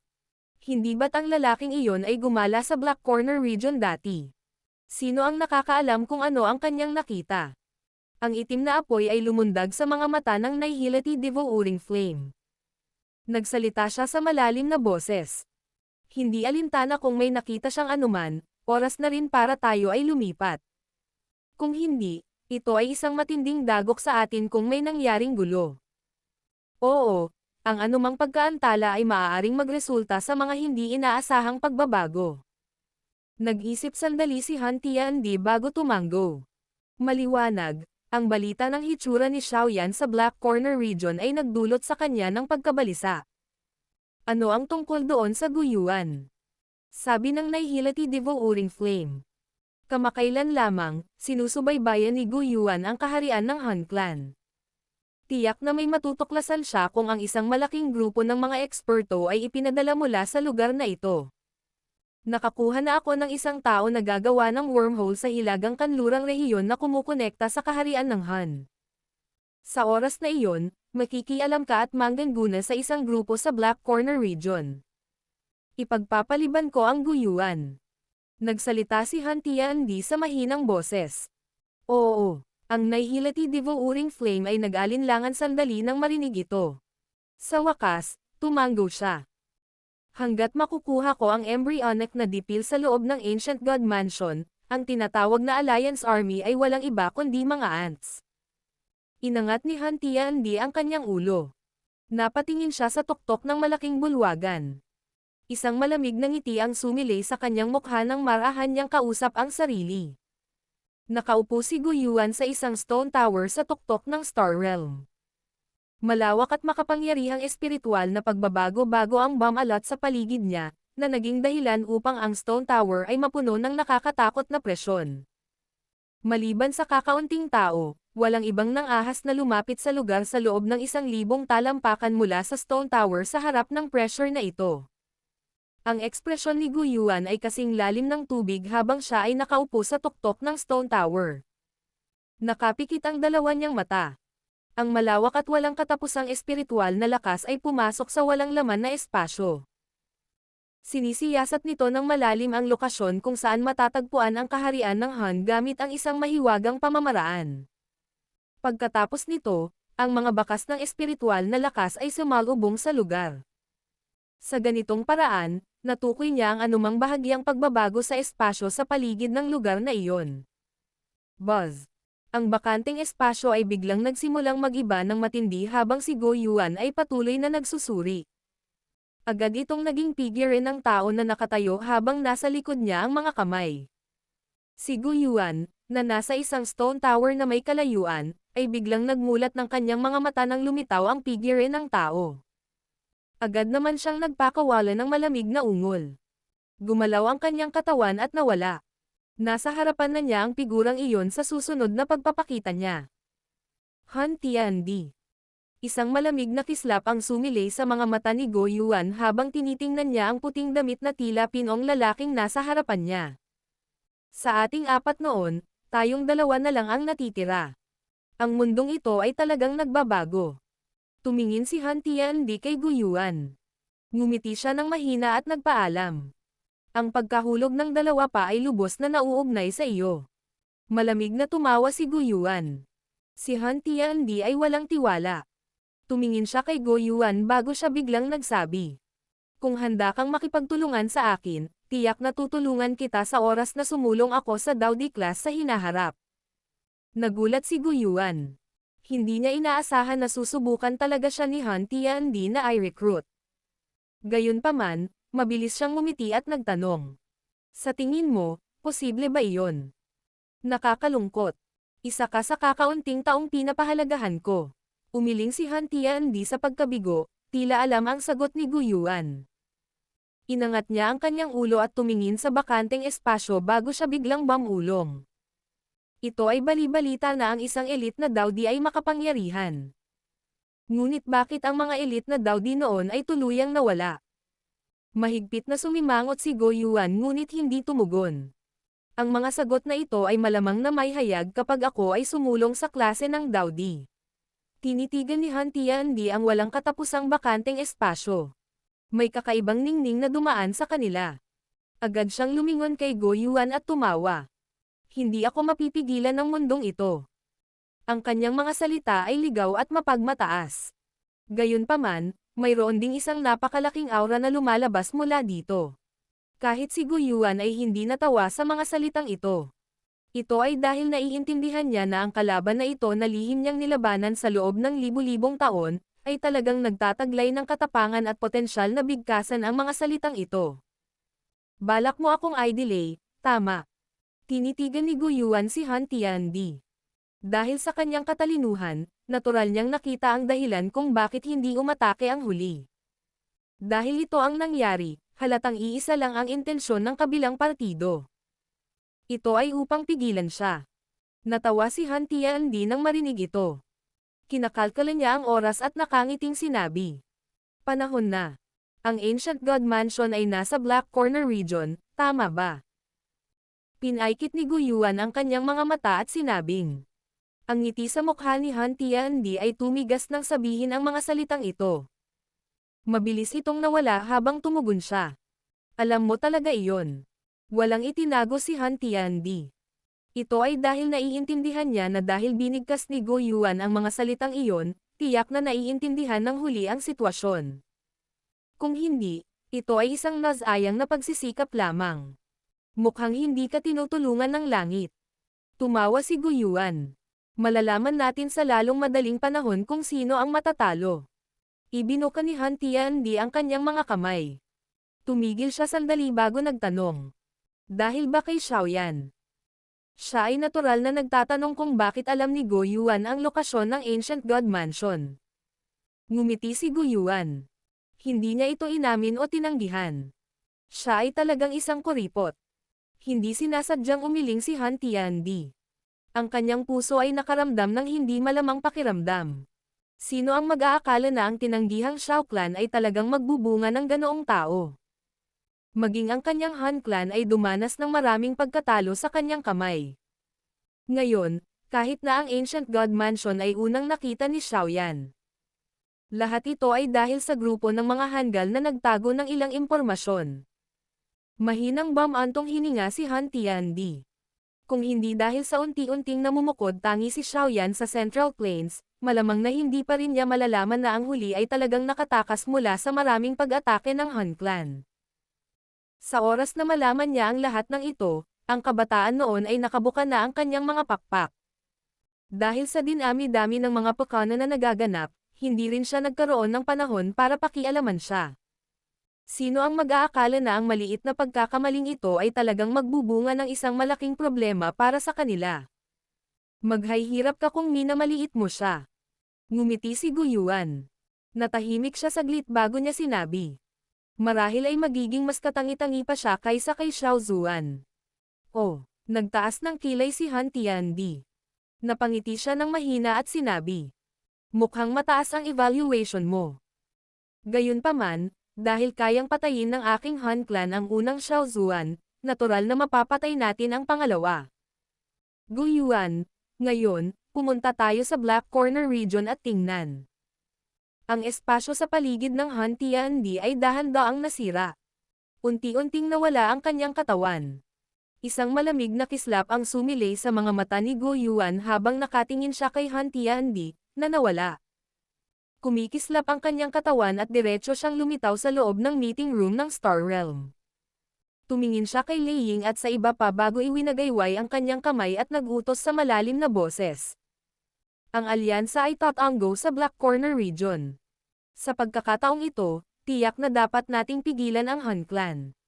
Hindi ba't ang lalaking iyon ay gumala sa Black Corner region dati? Sino ang nakakaalam kung ano ang kanyang nakita? Ang itim na apoy ay lumundag sa mga mata ng nahihilati devouring flame. Nagsalita siya sa malalim na boses. Hindi alintana kung may nakita siyang anuman, oras na rin para tayo ay lumipat. Kung hindi, ito ay isang matinding dagok sa atin kung may nangyaring gulo. Oo, ang anumang pagkaantala ay maaaring magresulta sa mga hindi inaasahang pagbabago. Nag-isip sandali si Han Tiandi bago tumanggo. Maliwanag, ang balita ng hitsura ni Xiaoyan sa Black Corner region ay nagdulot sa kanya ng pagkabalisa. Ano ang tungkol doon sa guyuan? Sabi ng nahihilati devouring flame. Kamakailan lamang, sinusubaybayan ni Guyuan ang kaharian ng Han Clan. Tiyak na may matutuklasan siya kung ang isang malaking grupo ng mga eksperto ay ipinadala mula sa lugar na ito. Nakakuha na ako ng isang tao na gagawa ng wormhole sa hilagang kanlurang rehiyon na kumukonekta sa kaharian ng Han. Sa oras na iyon, makikialam ka at manggana sa isang grupo sa Black Corner region. Ipagpapaliban ko ang Guyuan. Nagsalita si Han Tiandi sa mahinang boses. Oo, ang nahihilati devouring flame ay nag-alinlangan sandali nang marinig ito. Sa wakas, tumanggo siya. Hanggat makukuha ko ang embryonic na dipil sa loob ng Ancient God Mansion, ang tinatawag na Alliance Army ay walang iba kundi mga ants. Inangat ni Han Tiandi ang kanyang ulo. Napatingin siya sa tuktok ng malaking bulwagan. Isang malamig na ngiti ang sumilay sa kanyang mukha nang marahan niyang kausap ang sarili. Nakaupo si Guyuan sa isang stone tower sa tuktok ng Star Realm. Malawak at makapangyarihang espiritual na pagbabago-bago ang bomb-alot sa paligid niya, na naging dahilan upang ang Stone Tower ay mapuno ng nakakatakot na presyon. Maliban sa kakaunting tao, walang ibang nang-ahas na lumapit sa lugar sa loob ng 1,000 talampakan mula sa Stone Tower sa harap ng pressure na ito. Ang ekspresyon ni Gu Yuan ay kasing lalim ng tubig habang siya ay nakaupo sa tuktok ng Stone Tower. Nakapikit ang dalawa niyang mata. Ang malawak at walang katapusang espiritual na lakas ay pumasok sa walang laman na espasyo. Sinisiyasat nito ng malalim ang lokasyon kung saan matatagpuan ang kaharian ng Han gamit ang isang mahiwagang pamamaraan. Pagkatapos nito, ang mga bakas ng espiritual na lakas ay sumalubong sa lugar. Sa ganitong paraan, natukoy niya ang anumang bahagyang pagbabago sa espasyo sa paligid ng lugar na iyon. Buzz! Ang bakanteng espasyo ay biglang nagsimulang mag-iba ng matindi habang si Go Yuan ay patuloy na nagsusuri. Agad itong naging figure ng tao na nakatayo habang nasa likod niya ang mga kamay. Si Gu Yuan, na nasa isang stone tower na may kalayuan, ay biglang nagmulat ng kanyang mga mata nang lumitaw ang figure ng tao. Agad naman siyang nagpakawala ng malamig na ungol. Gumalaw ang kanyang katawan at nawala. Nasa harapan na niya ang figurang iyon sa susunod na pagpapakita niya. Han Tiandi. Isang malamig na kislap ang sumilay sa mga mata ni Go Yuan habang tinitingnan niya ang puting damit na tila pinong lalaking nasa harapan niya. Sa ating apat noon, tayong dalawa na lang ang natitira. Ang mundong ito ay talagang nagbabago. Tumingin si Han Tiandi kay Gu Yuan. Ngumiti siya ng mahina at nagpaalam. Ang pagkahulog ng dalawa pa ay lubos na nauugnay sa iyo. Malamig na tumawa si Gu Yuan. Si Han Tiandi ay walang tiwala. Tumingin siya kay Go Yuan bago siya biglang nagsabi. Kung handa kang makipagtulungan sa akin, tiyak na tutulungan kita sa oras na sumulong ako sa Daudi class sa hinaharap. Nagulat si Go Yuan. Hindi niya inaasahan na susubukan talaga siya ni Han Tiandi na i-recruit. Gayunpaman, mabilis siyang ngumiti at nagtanong. Sa tingin mo, posible ba iyon? Nakakalungkot. Isa ka sa kakaunting taong pinapahalagahan ko. Umiling si Han Tiandi sa pagkabigo, tila alam ang sagot ni Gu Yuan. Inangat niya ang kanyang ulo at tumingin sa bakanteng espasyo bago siya biglang bumulong. Ito ay bali-balita na ang isang elite na Daudi ay makapangyarihan. Ngunit bakit ang mga elite na Daudi noon ay tuluyang nawala? Mahigpit na sumimangot si Go Yuan ngunit hindi tumugon. Ang mga sagot na ito ay malamang na may hayag kapag ako ay sumulong sa klase ng Daudi. Tinitigan ni Han Tiandi ang walang katapusang bakanteng espasyo. May kakaibang ningning na dumaan sa kanila. Agad siyang lumingon kay Go Yuan at tumawa. Hindi ako mapipigilan ng mundong ito. Ang kanyang mga salita ay ligaw at mapagmataas. Gayunpaman, mayroon ding isang napakalaking aura na lumalabas mula dito. Kahit si Go Yuan ay hindi natawa sa mga salitang ito. Ito ay dahil naiintindihan niya na ang kalaban na ito na lihim niyang nilabanan sa loob ng libu-libong taon, ay talagang nagtataglay ng katapangan at potensyal na bigkasan ang mga salitang ito. Balak mo akong i-delay, tama. Tinitigan ni Gu Yuan si Han Tiandi. Dahil sa kanyang katalinuhan, natural niyang nakita ang dahilan kung bakit hindi umatake ang huli. Dahil ito ang nangyari, halatang iisa lang ang intensyon ng kabilang partido. Ito ay upang pigilan siya. Natawa si Han Tiandi nang marinig ito. Kinakalkala niya ang oras at nakangiting sinabi. Panahon na. Ang Ancient God Mansion ay nasa Black Corner region, tama ba? Pinaikit ni Gu Yuan ang kanyang mga mata at sinabing. Ang ngiti sa mukha ni Han Tiandi ay tumigas nang sabihin ang mga salitang ito. Mabilis itong nawala habang tumugon siya. Alam mo talaga iyon. Walang itinago si Han Tiandi. Ito ay dahil naiintindihan niya na dahil binigkas ni Go Yuan ang mga salitang iyon, tiyak na naiintindihan ng huli ang sitwasyon. Kung hindi, ito ay isang nasayang na pagsisikap lamang. Mukhang hindi ka tinutulungan ng langit. Tumawa si Go Yuan. Malalaman natin sa lalong madaling panahon kung sino ang matatalo. Ibinuka ni Han Tiandi ang kanyang mga kamay. Tumigil siya sandali bago nagtanong. Dahil ba kay Xiaoyan? Siya ay natural na nagtatanong kung bakit alam ni Go Yuan ang lokasyon ng Ancient God Mansion. Ngumiti si Guyuan. Hindi niya ito inamin o tinanggihan. Siya ay talagang isang kuripot. Hindi sinasadyang umiling si Han Tiandi. Ang kanyang puso ay nakaramdam ng hindi malamang pakiramdam. Sino ang mag-aakala na ang tinanggihang Shao Clan ay talagang magbubunga ng ganoong tao? Maging ang kanyang Han Clan ay dumanas ng maraming pagkatalo sa kanyang kamay. Ngayon, kahit na ang Ancient God Mansion ay unang nakita ni Xiaoyan. Lahat ito ay dahil sa grupo ng mga Hangul na nagtago ng ilang impormasyon. Mahinang bumantong hininga si Han Tiandi. Kung hindi dahil sa unti-unting namumukod tangi si Xiaoyan sa Central Plains, malamang na hindi pa rin niya malalaman na ang huli ay talagang nakatakas mula sa maraming pag-atake ng Han Clan. Sa oras na malaman niya ang lahat ng ito, ang kabataan noon ay nakabuka na ang kanyang mga pakpak. Dahil sa dinami-dami ng mga pekano na nagaganap, hindi rin siya nagkaroon ng panahon para pakialaman siya. Sino ang mag-aakala na ang maliit na pagkakamaling ito ay talagang magbubunga ng isang malaking problema para sa kanila? Maghihirap ka kung minamaliit mo siya. Ngumiti si Guyuan. Natahimik siya saglit bago niya sinabi. Marahil ay magiging mas katangi-tangi pa siya kaysa kay Xiao Zuan. Oh, nagtaas ng kilay si Han Tiandi. Napangiti siya ng mahina at sinabi. Mukhang mataas ang evaluation mo. Gayunpaman, dahil kayang patayin ng aking Han Clan ang unang Xiao Zuan, natural na mapapatay natin ang pangalawa. Guyuan, ngayon, pumunta tayo sa Black Corner region at tingnan. Ang espasyo sa paligid ng Han Tiandi ay dahan-daang nasira. Unti-unting nawala ang kanyang katawan. Isang malamig na kislap ang sumilay sa mga mata ni Guyuan habang nakatingin siya kay Han Tiandi, na nawala. Kumikislap ang kanyang katawan at diretso siyang lumitaw sa loob ng meeting room ng Star Realm. Tumingin siya kay Lei Ying at sa iba pa bago iwinagayway ang kanyang kamay at nagutos sa malalim na boses. Ang alyansa ay tatanggo sa Black Corner region. Sa pagkakataong ito, tiyak na dapat nating pigilan ang Han Clan.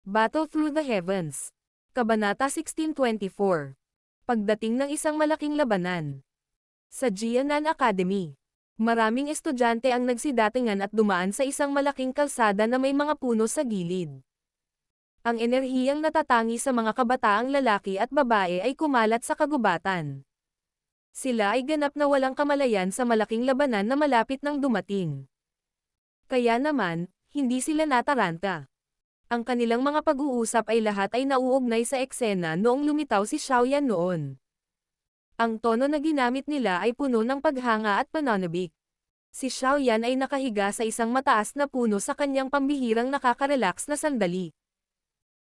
Battle Through the Heavens. Kabanata 1624. Pagdating ng isang malaking labanan. Sa Jianan Academy, maraming estudyante ang nagsidatingan at dumaan sa isang malaking kalsada na may mga puno sa gilid. Ang enerhiyang natatangi sa mga kabataang lalaki at babae ay kumalat sa kagubatan. Sila ay ganap na walang kamalayan sa malaking labanan na malapit nang dumating. Kaya naman, hindi sila nataranta. Ang kanilang mga pag-uusap ay lahat ay nauugnay sa eksena noong lumitaw si Xiaoyan noon. Ang tono na ginamit nila ay puno ng paghanga at pananabik. Si Xiaoyan ay nakahiga sa isang mataas na puno sa kanyang pambihirang nakaka-relax na sandali.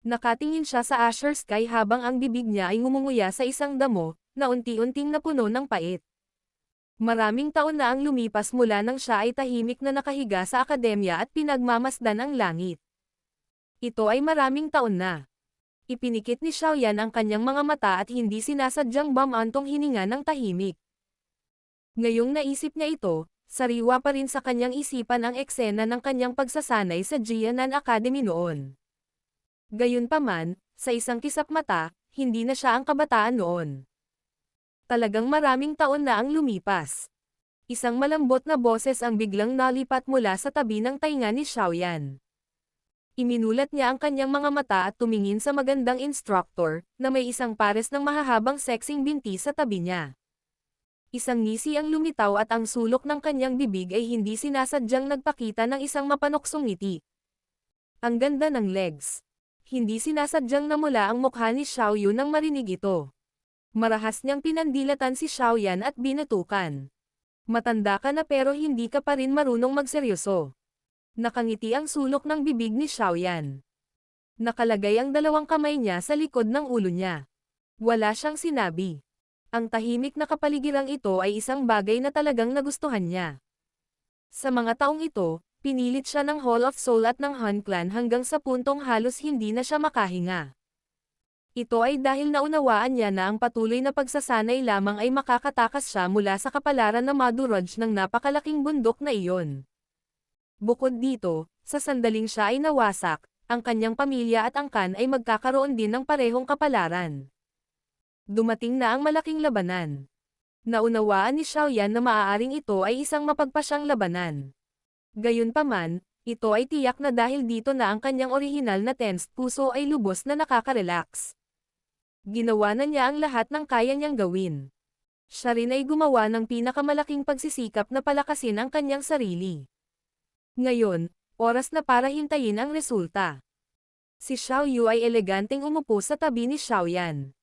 Nakatingin siya sa azure sky habang ang bibig niya ay ngumunguya sa isang damo, na unti-unting napuno ng pait. Maraming taon na ang lumipas mula nang siya ay tahimik na nakahiga sa akademya at pinagmamasdan ang langit. Ito ay maraming taon na. Ipinikit ni Xiaoyan ang kanyang mga mata at hindi sinasadyang bumantong hininga ng tahimik. Ngayong naisip niya ito, sariwa pa rin sa kanyang isipan ang eksena ng kanyang pagsasanay sa Jianan Academy noon. Gayunpaman, sa isang kisap mata, hindi na siya ang kabataan noon. Talagang maraming taon na ang lumipas. Isang malambot na boses ang biglang nalipat mula sa tabi ng tainga ni Xiaoyan. Iminulat niya ang kanyang mga mata at tumingin sa magandang instructor, na may isang pares ng mahahabang sexing binti sa tabi niya. Isang ngisi ang lumitaw at ang sulok ng kanyang bibig ay hindi sinasadyang nagpakita ng isang mapanoksong ngiti. Ang ganda ng legs. Hindi sinasadyang namula ang mukha ni Xiaoyu nang marinig ito. Marahas niyang pinandilatan si Xiaoyan at binatukan. Matanda ka na pero hindi ka pa rin marunong magseryoso. Nakangiti ang sulok ng bibig ni Xiaoyan. Nakalagay ang dalawang kamay niya sa likod ng ulo niya. Wala siyang sinabi. Ang tahimik na kapaligirang ito ay isang bagay na talagang nagustuhan niya. Sa mga taong ito, pinilit siya ng Hall of Soul at ng Han Clan hanggang sa puntong halos hindi na siya makahinga. Ito ay dahil naunawaan niya na ang patuloy na pagsasanay lamang ay makakatakas siya mula sa kapalaran na maduraj ng napakalaking bundok na iyon. Bukod dito, sa sandaling siya ay nawasak, ang kanyang pamilya at angkan ay magkakaroon din ng parehong kapalaran. Dumating na ang malaking labanan. Naunawaan ni Xiaoyan na maaaring ito ay isang mapagpasyang labanan. Gayunpaman, ito ay tiyak na dahil dito na ang kanyang orihinal na tensed puso ay lubos na nakaka-relax. Ginawa na niya ang lahat ng kaya niyang gawin. Siya rin ay gumawa ng pinakamalaking pagsisikap na palakasin ang kanyang sarili. Ngayon, oras na para hintayin ang resulta. Si Xiao Yu ay eleganteng umupo sa tabi ni Xiaoyan.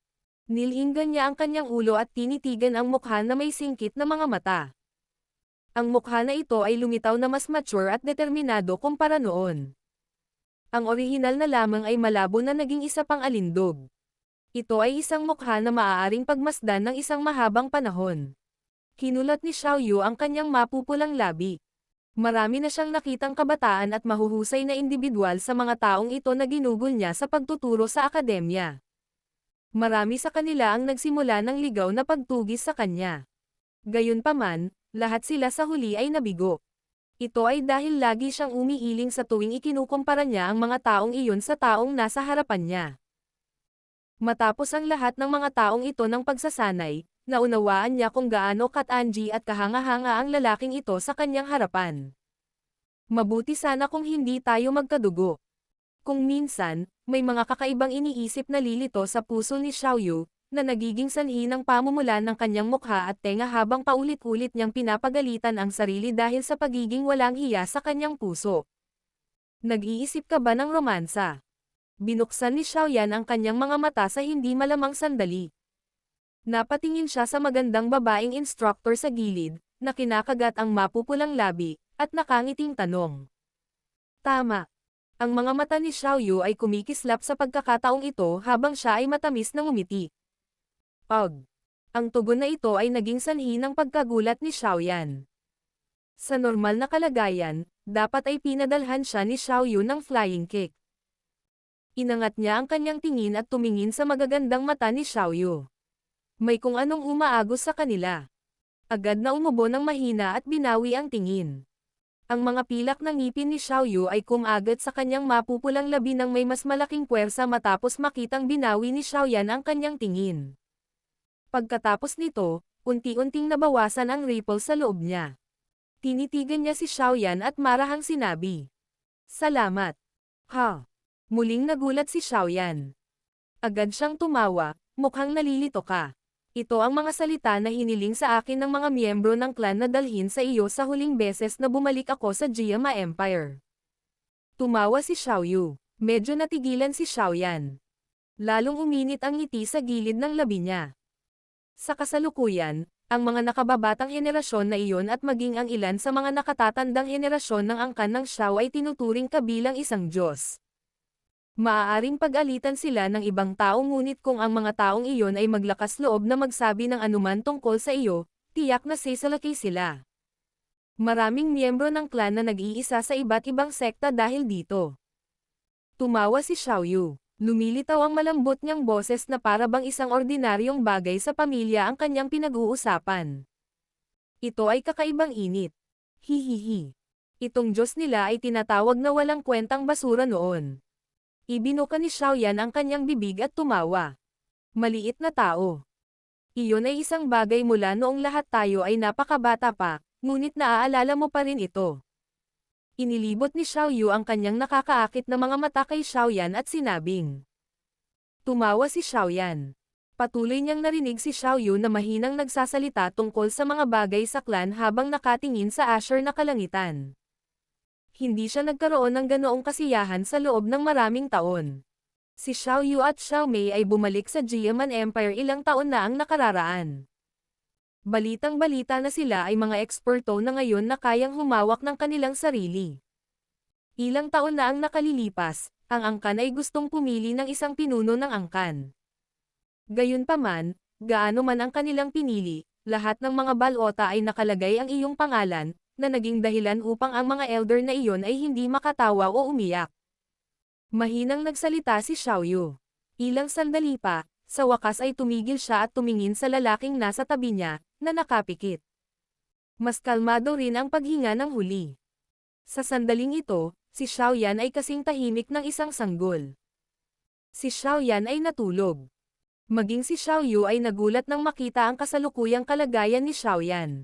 Nilinggan niya ang kanyang ulo at tinitigan ang mukha na may singkit na mga mata. Ang mukha na ito ay lumitaw na mas mature at determinado kumpara noon. Ang orihinal na lamang ay malabo na naging isa pang alindog. Ito ay isang mukha na maaaring pagmasdan ng isang mahabang panahon. Kinulat ni Xiao Yu ang kanyang mapupulang labi. Marami na siyang nakitang kabataan at mahuhusay na individual sa mga taong ito na ginugol niya sa pagtuturo sa akademya. Marami sa kanila ang nagsimula ng ligaw na pagtugis sa kanya. Gayunpaman, lahat sila sa huli ay nabigo. Ito ay dahil lagi siyang umiiling sa tuwing ikinukumpara niya ang mga taong iyon sa taong nasa harapan niya. Matapos ang lahat ng mga taong ito ng pagsasanay, naunawaan niya kung gaano katangi at kahanga-hanga ang lalaking ito sa kanyang harapan. Mabuti sana kung hindi tayo magkadugo. Kung minsan, may mga kakaibang iniisip na lilito sa puso ni Xiao Yu, na nagiging sanhi ng pamumulan ng kanyang mukha at tenga habang paulit-ulit niyang pinapagalitan ang sarili dahil sa pagiging walang hiya sa kanyang puso. Nag-iisip ka ba ng romansa? Binuksan ni Xiaoyan ang kanyang mga mata sa hindi malamang sandali. Napatingin siya sa magandang babaeng instructor sa gilid, na kinakagat ang mapupulang labi, at nakangiting tanong. Tama. Ang mga mata ni Xiao Yu ay kumikislap sa pagkakataong ito habang siya ay matamis na ngumiti. Ugh! Ang tugon na ito ay naging sanhi ng pagkagulat ni Xiaoyan. Sa normal na kalagayan, dapat ay pinadalhan siya ni Xiao Yu ng flying kick. Inangat niya ang kanyang tingin at tumingin sa magagandang mata ni Xiao Yu. May kung anong umaagos sa kanila. Agad na umubo ng mahina at binawi ang tingin. Ang mga pilak ng ngipin ni Xiao Yu ay kumagat sa kanyang mapupulang labi ng may mas malaking puwersa matapos makitang binawi ni Xiaoyan ang kanyang tingin. Pagkatapos nito, unti-unting nabawasan ang ripple sa loob niya. Tinitigan niya si Xiaoyan at marahang sinabi. Salamat. Ha? Muling nagulat si Xiaoyan. Agad siyang tumawa, mukhang nalilito ka. Ito ang mga salita na hiniling sa akin ng mga miyembro ng clan na dalhin sa iyo sa huling beses na bumalik ako sa Jiama Empire. Tumawa si Xiao Yu. Medyo natigilan si Xiaoyan. Lalong uminit ang ngiti sa gilid ng labi niya. Sa kasalukuyan, ang mga nakababatang henerasyon na iyon at maging ang ilan sa mga nakatatandang henerasyon ng angkan ng Xiao ay tinuturing kabilang isang Diyos. Maaaring pag-alitan sila ng ibang tao ngunit kung ang mga taong iyon ay maglakas loob na magsabi ng anuman tungkol sa iyo, tiyak na sasalaki sila. Maraming miyembro ng clan na nag-iisa sa iba't ibang sekta dahil dito. Tumawa si Xiao Yu. Lumilitaw ang malambot niyang boses na para bang isang ordinaryong bagay sa pamilya ang kanyang pinag-uusapan. Ito ay kakaibang init. Hihihi. Itong Diyos nila ay tinatawag na walang kwentang basura noon. Ibinuka ni Xiaoyan ang kanyang bibig at tumawa. Maliit na tao. Iyon ay isang bagay mula noong lahat tayo ay napakabata pa, ngunit naaalala mo pa rin ito. Inilibot ni Xiao Yu ang kanyang nakakaakit na mga mata kay Xiaoyan at sinabing. Tumawa si Xiaoyan. Patuloy niyang narinig si Xiao Yu na mahinang nagsasalita tungkol sa mga bagay sa clan habang nakatingin sa Asher na kalangitan. Hindi siya nagkaroon ng ganoong kasiyahan sa loob ng maraming taon. Si Xiao Yu at Xiao Mei ay bumalik sa Jiaman Empire ilang taon na ang nakararaan. Balitang-balita na sila ay mga eksperto na ngayon na kayang humawak ng kanilang sarili. Ilang taon na ang nakalilipas, ang angkan ay gustong pumili ng isang pinuno ng angkan. Gayunpaman, gaano man ang kanilang pinili, lahat ng mga balota ay nakalagay ang iyong pangalan, na naging dahilan upang ang mga elder na iyon ay hindi makatawa o umiyak. Mahinang nagsalita si Xiao Yu. Ilang sandali pa, sa wakas ay tumigil siya at tumingin sa lalaking nasa tabi niya, na nakapikit. Mas kalmado rin ang paghinga ng huli. Sa sandaling ito, si Xiaoyan ay kasing tahimik ng isang sanggol. Si Xiaoyan ay natulog. Maging si Xiaoyu ay nagulat nang makita ang kasalukuyang kalagayan ni Xiaoyan.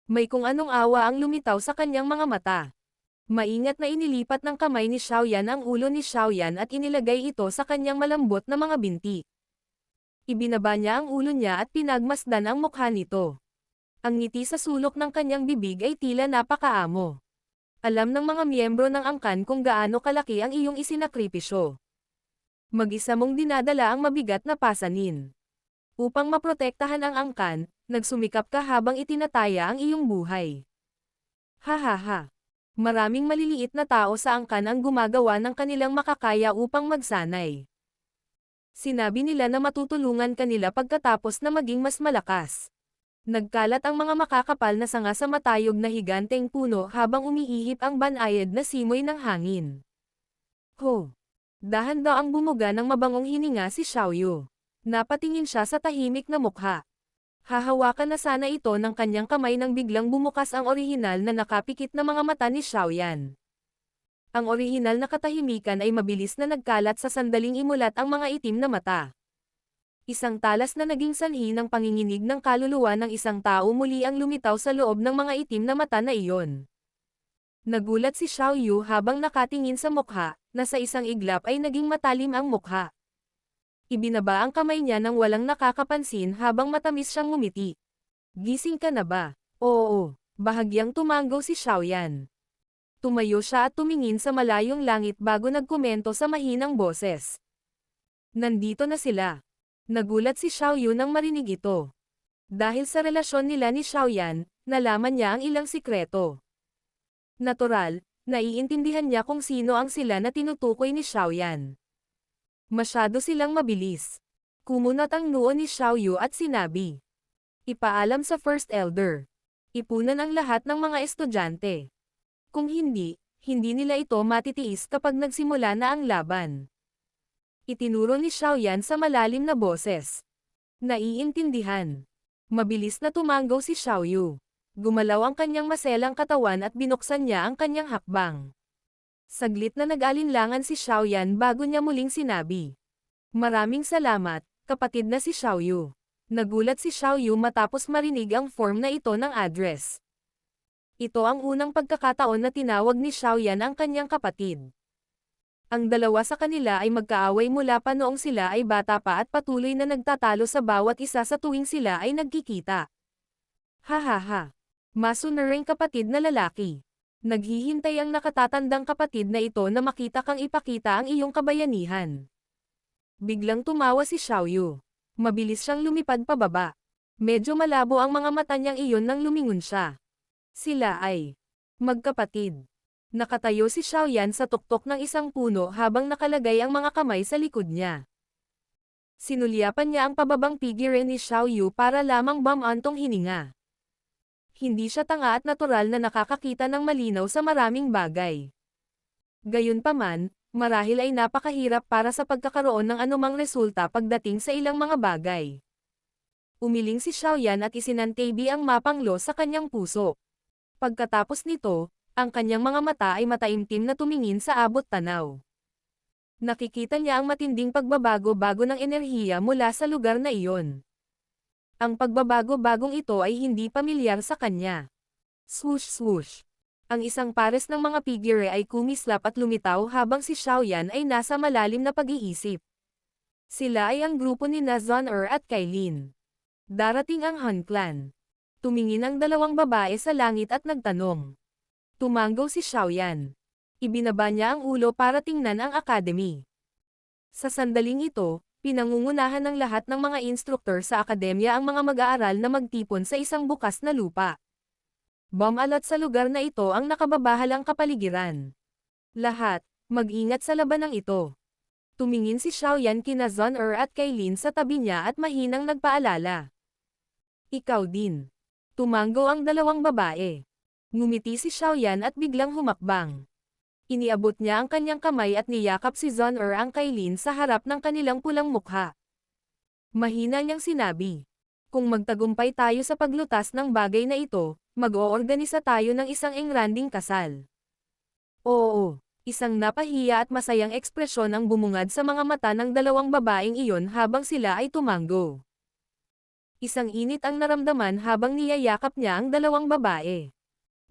May kung anong awa ang lumitaw sa kanyang mga mata. Maingat na inilipat ng kamay ni Xiaoyan ang ulo ni Xiaoyan at inilagay ito sa kanyang malambot na mga binti. Ibinaba niya ang ulo niya at pinagmasdan ang mukha nito. Ang ngiti sa sulok ng kanyang bibig ay tila napakaamo. Alam ng mga miyembro ng angkan kung gaano kalaki ang iyong isinakripisyo. Mag-isa mong dinadala ang mabigat na pasanin. Upang maprotektahan ang angkan, nagsumikap ka habang itinataya ang iyong buhay. Hahaha. Maraming maliliit na tao sa angkan ang gumagawa ng kanilang makakaya upang magsanay. Sinabi nila na matutulungan kanila pagkatapos na maging mas malakas. Nagkalat ang mga makakapal na sanga sa matayog na higanteng puno habang umiihip ang banayad na simoy ng hangin. Ho! Dahan-daang bumuga ng mabangong hininga si Xiaoyu. Napatingin siya sa tahimik na mukha. Hahawakan na sana ito ng kanyang kamay nang biglang bumukas ang orihinal na nakapikit na mga mata ni Xiaoyan. Ang orihinal na katahimikan ay mabilis na nagkalat sa sandaling imulat ang mga itim na mata. Isang talas na naging sanhi ng panginginig ng kaluluwa ng isang tao muli ang lumitaw sa loob ng mga itim na mata na iyon. Nagulat si Xiaoyu habang nakatingin sa mukha, na sa isang iglap ay naging matalim ang mukha. Ibinaba ang kamay niya nang walang nakakapansin habang matamis siyang ngumiti. Gising ka na ba? Oo, bahagyang tumango si Xiaoyan. Tumayo siya at tumingin sa malayong langit bago nagkomento sa mahinang boses. Nandito na sila. Nagulat si Xiaoyu nang marinig ito. Dahil sa relasyon nila ni Xiaoyan, nalaman niya ang ilang sikreto. Natural, naiintindihan niya kung sino ang sila na tinutukoy ni Xiaoyan. Masyado silang mabilis. Kumunat ang noo ni Xiaoyu at sinabi. Ipaalam sa First Elder. Ipunan ang lahat ng mga estudyante. Kung hindi nila ito matitiis kapag nagsimula na ang laban. Itinuro ni Xiaoyan sa malalim na boses. Naiintindihan. Mabilis na tumango si Xiaoyu. Gumalaw ang kanyang maselang katawan at binuksan niya ang kanyang hakbang. Saglit na nag-alinlangan si Xiaoyan bago niya muling sinabi. Maraming salamat, kapatid na si Xiaoyu. Nagulat si Xiaoyu matapos marinig ang form na ito ng address. Ito ang unang pagkakataon na tinawag ni Xiaoyan ang kanyang kapatid. Ang dalawa sa kanila ay magkaaway mula pa noong sila ay bata pa at patuloy na nagtatalo sa bawat isa sa tuwing sila ay nagkikita. Hahaha. Masunuring kapatid na lalaki. Naghihintay ang nakatatandang kapatid na ito na makita kang ipakita ang iyong kabayanihan. Biglang tumawa si Xiaoyu. Mabilis siyang lumipad pababa. Medyo malabo ang mga mata niyang iyon nang lumingon siya. Sila ay magkapatid. Nakatayo si Xiaoyan sa tuktok ng isang puno habang nakalagay ang mga kamay sa likod niya. Sinulyapan niya ang pababang figure ni Xiaoyu para lamang bumantong hininga. Hindi siya tanga at natural na nakakakita ng malinaw sa maraming bagay. Gayunpaman, marahil ay napakahirap para sa pagkakaroon ng anumang resulta pagdating sa ilang mga bagay. Umiling si Xiaoyan at isinantabi ang mapang lo sa kanyang puso. Pagkatapos nito, ang kanyang mga mata ay mataimtim na tumingin sa abot tanaw. Nakikita niya ang matinding pagbabago-bago ng enerhiya mula sa lugar na iyon. Ang pagbabago-bagong ito ay hindi pamilyar sa kanya. Swoosh swoosh. Ang isang pares ng mga figure ay kumislap at lumitaw habang si Xiaoyan ay nasa malalim na pag-iisip. Sila ay ang grupo ni Zhon'er at Kailin. Darating ang Han Clan. Tumingin ang dalawang babae sa langit at nagtanong. Tumango si Xiaoyan. Ibinaba niya ang ulo para tingnan ang academy. Sa sandaling ito, pinangungunahan ng lahat ng mga instruktor sa akademya ang mga mag-aaral na magtipon sa isang bukas na lupa. Bumalot sa lugar na ito ang nakababahalang kapaligiran. Lahat, mag-ingat sa labanang ito. Tumingin si Xiaoyan kina Zhon'er at Kailin sa tabi niya at mahinang nagpaalala. Ikaw din. Tumango ang dalawang babae. Ngumiti si Xiaoyan at biglang humakbang. Iniabot niya ang kanyang kamay at niyakap si Zhon'er ang Kailin sa harap ng kanilang pulang mukha. Mahina niyang sinabi. Kung magtagumpay tayo sa paglutas ng bagay na ito, mag-oorganisa tayo ng isang engranding kasal. Oo, Isang napahiya at masayang ekspresyon ang bumungad sa mga mata ng dalawang babaeng iyon habang sila ay tumango. Isang init ang naramdaman habang niyayakap niya ang dalawang babae.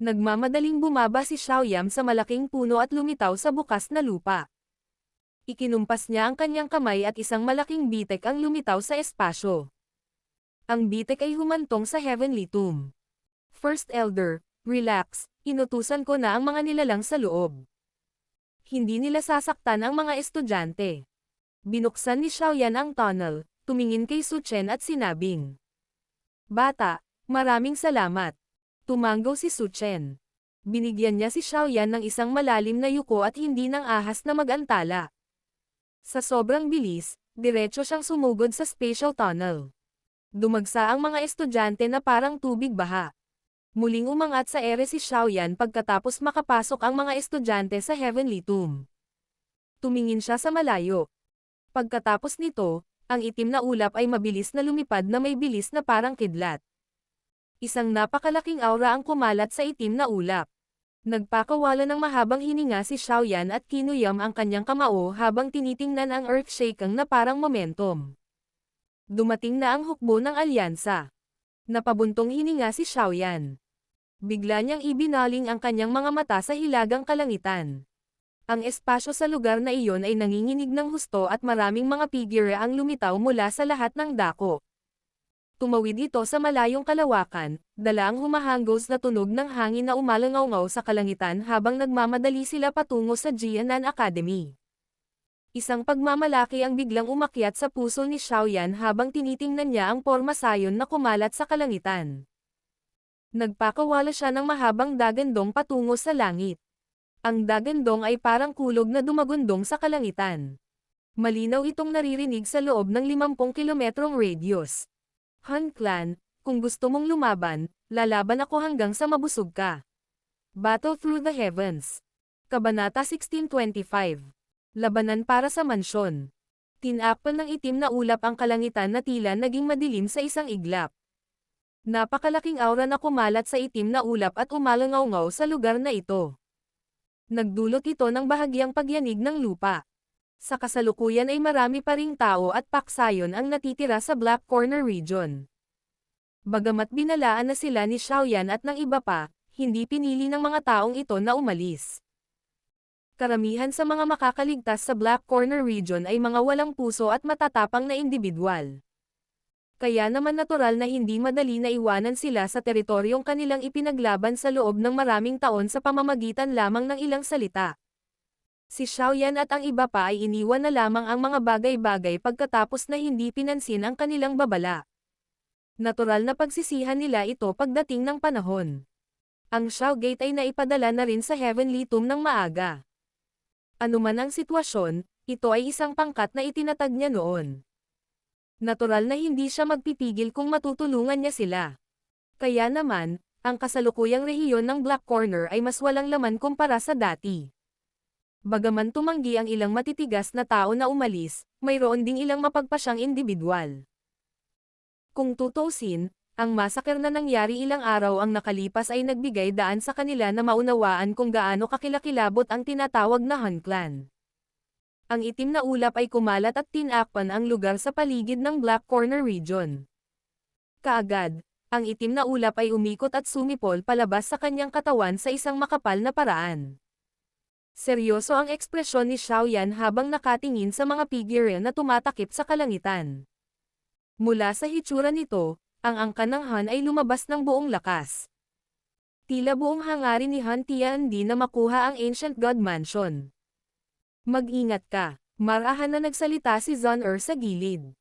Nagmamadaling bumaba si Xiaoyan sa malaking puno at lumitaw sa bukas na lupa. Ikinumpas niya ang kanyang kamay at isang malaking bitek ang lumitaw sa espasyo. Ang bitek ay humantong sa Heavenly Tomb. First Elder, relax, inutusan ko na ang mga nilalang sa loob. Hindi nila sasaktan ang mga estudyante. Binuksan ni Xiaoyan ang tunnel, tumingin kay Su Chen at sinabing, "Bata, maraming salamat." Tumango si Su Chen. Binigyan niya si Xiaoyan ng isang malalim na yuko at hindi ng ahas na mag-antala. Sa sobrang bilis, diretso siyang sumugod sa spatial tunnel. Dumagsa ang mga estudyante na parang tubig baha. Muling umangat sa ere si Xiaoyan pagkatapos makapasok ang mga estudyante sa Heavenly Tomb. Tumingin siya sa malayo. Pagkatapos nito, ang itim na ulap ay mabilis na lumipad na may bilis na parang kidlat. Isang napakalaking aura ang kumalat sa itim na ulap. Nagpakawala ng mahabang hininga si Xiaoyan at kinuyam ang kanyang kamao habang tinitingnan ang earth-shaking na parang momentum. Dumating na ang hukbo ng alyansa. Napabuntong hininga si Xiaoyan. Bigla niyang ibinaling ang kanyang mga mata sa hilagang kalangitan. Ang espasyo sa lugar na iyon ay nanginginig ng husto at maraming mga figure ang lumitaw mula sa lahat ng dako. Tumawid ito sa malayong kalawakan, dala ang humahanggos na tunog ng hangin na umalangaw-ngaw sa kalangitan habang nagmamadali sila patungo sa Jianan Academy. Isang pagmamalaki ang biglang umakyat sa puso ni Xiaoyan habang tinitingnan niya ang porma sayon na kumalat sa kalangitan. Nagpakawala siya ng mahabang dagandong patungo sa langit. Ang dagandong ay parang kulog na dumagundong sa kalangitan. Malinaw itong naririnig sa loob ng 50 kilometrong radius. Han Clan, kung gusto mong lumaban, lalaban ako hanggang sa mabusog ka. Battle Through the Heavens. Kabanata 1625. Labanan para sa mansyon. Tinakpan ng itim na ulap ang kalangitan na tila naging madilim sa isang iglap. Napakalaking aura na kumalat sa itim na ulap at umalangaw-ngaw sa lugar na ito. Nagdulot ito ng bahagyang pagyanig ng lupa. Sa kasalukuyan ay marami pa ring tao at paksayon ang natitira sa Black Corner region. Bagamat binalaan na sila ni Xiaoyan at ng iba pa, hindi pinili ng mga taong ito na umalis. Karamihan sa mga makakaligtas sa Black Corner region ay mga walang puso at matatapang na individual. Kaya naman natural na hindi madali na iwanan sila sa teritoryong kanilang ipinaglaban sa loob ng maraming taon sa pamamagitan lamang ng ilang salita. Si Xiaoyan at ang iba pa ay iniwan na lamang ang mga bagay-bagay pagkatapos na hindi pinansin ang kanilang babala. Natural na pagsisihan nila ito pagdating ng panahon. Ang Xiao Gate ay naipadala na rin sa Heavenly Tomb ng maaga. Anuman ang sitwasyon, ito ay isang pangkat na itinatag niya noon. Natural na hindi siya magpipigil kung matutulungan niya sila. Kaya naman, ang kasalukuyang rehiyon ng Black Corner ay mas walang laman kumpara sa dati. Bagaman tumanggi ang ilang matitigas na tao na umalis, mayroon ding ilang mapagpasyang individual. Kung tutuusin, ang masaker na nangyari ilang araw ang nakalipas ay nagbigay daan sa kanila na maunawaan kung gaano kakilakilabot ang tinatawag na Han Clan. Ang itim na ulap ay kumalat at tinakpan ang lugar sa paligid ng Black Corner region. Kaagad, ang itim na ulap ay umikot at sumipol palabas sa kanyang katawan sa isang makapal na paraan. Seryoso ang ekspresyon ni Xiaoyan habang nakatingin sa mga figure na tumatakip sa kalangitan. Mula sa hitsura nito, ang angkan ng Han ay lumabas ng buong lakas. Tila buong hangarin ni Han Tiandi na makuha ang Ancient God Mansion. Mag-ingat ka, marahan na nagsalita si Zhang sa gilid.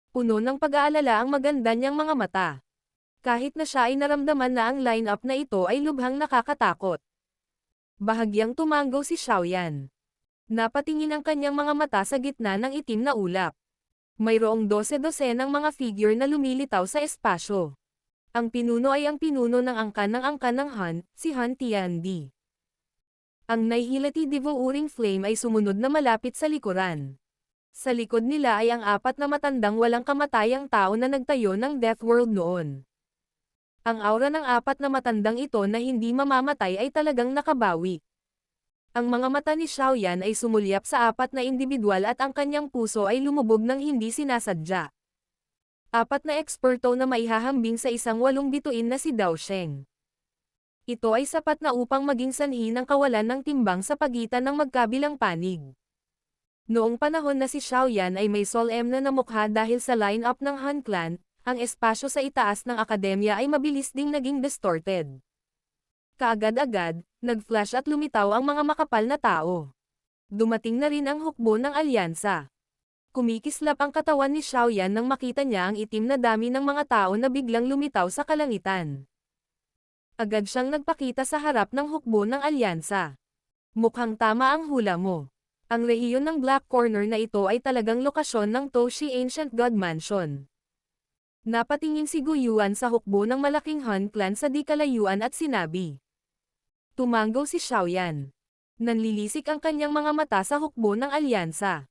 Puno ng pag-aalala ang maganda niyang mga mata. Kahit na siya ay naramdaman na ang line-up na ito ay lubhang nakakatakot. Bahagyang tumango si Xiaoyan. Napatingin ang kanyang mga mata sa gitna ng itim na ulap. Mayroong 12-12 ng mga figure na lumilitaw sa espasyo. Ang pinuno ay ang pinuno ng angkan ng Han, si Han Tiandi. Ang Nihility Devouring Flame ay sumunod na malapit sa likuran. Sa likod nila ay ang apat na matandang walang kamatayang tao na nagtayo ng Death World noon. Ang aura ng apat na matandang ito na hindi mamamatay ay talagang nakabawi. Ang mga mata ni Xiaoyan ay sumulyap sa apat na individual at ang kanyang puso ay lumubog ng hindi sinasadya. Apat na eksperto na maihahambing sa isang 8 bituin na si Dao Sheng. Ito ay sapat na upang maging sanhi ng kawalan ng timbang sa pagitan ng magkabilang panig. Noong panahon na si Xiaoyan ay may solemn na mukha dahil sa line-up ng Han Clan, ang espasyo sa itaas ng akademya ay mabilis ding naging distorted. Kaagad-agad, nag-flash at lumitaw ang mga makapal na tao. Dumating na rin ang hukbo ng alyansa. Kumikislap ang katawan ni Xiaoyan nang makita niya ang itim na dami ng mga tao na biglang lumitaw sa kalangitan. Agad siyang nagpakita sa harap ng hukbo ng alyansa. Mukhang tama ang hula mo. Ang rehiyon ng Black Corner na ito ay talagang lokasyon ng Toshi Ancient God Mansion. Napatingin si Guyuan sa hukbo ng malaking Han Clan sa di kalayuan at sinabi. Tumanggo si Xiaoyan. Nanlilisik ang kanyang mga mata sa hukbo ng alyansa.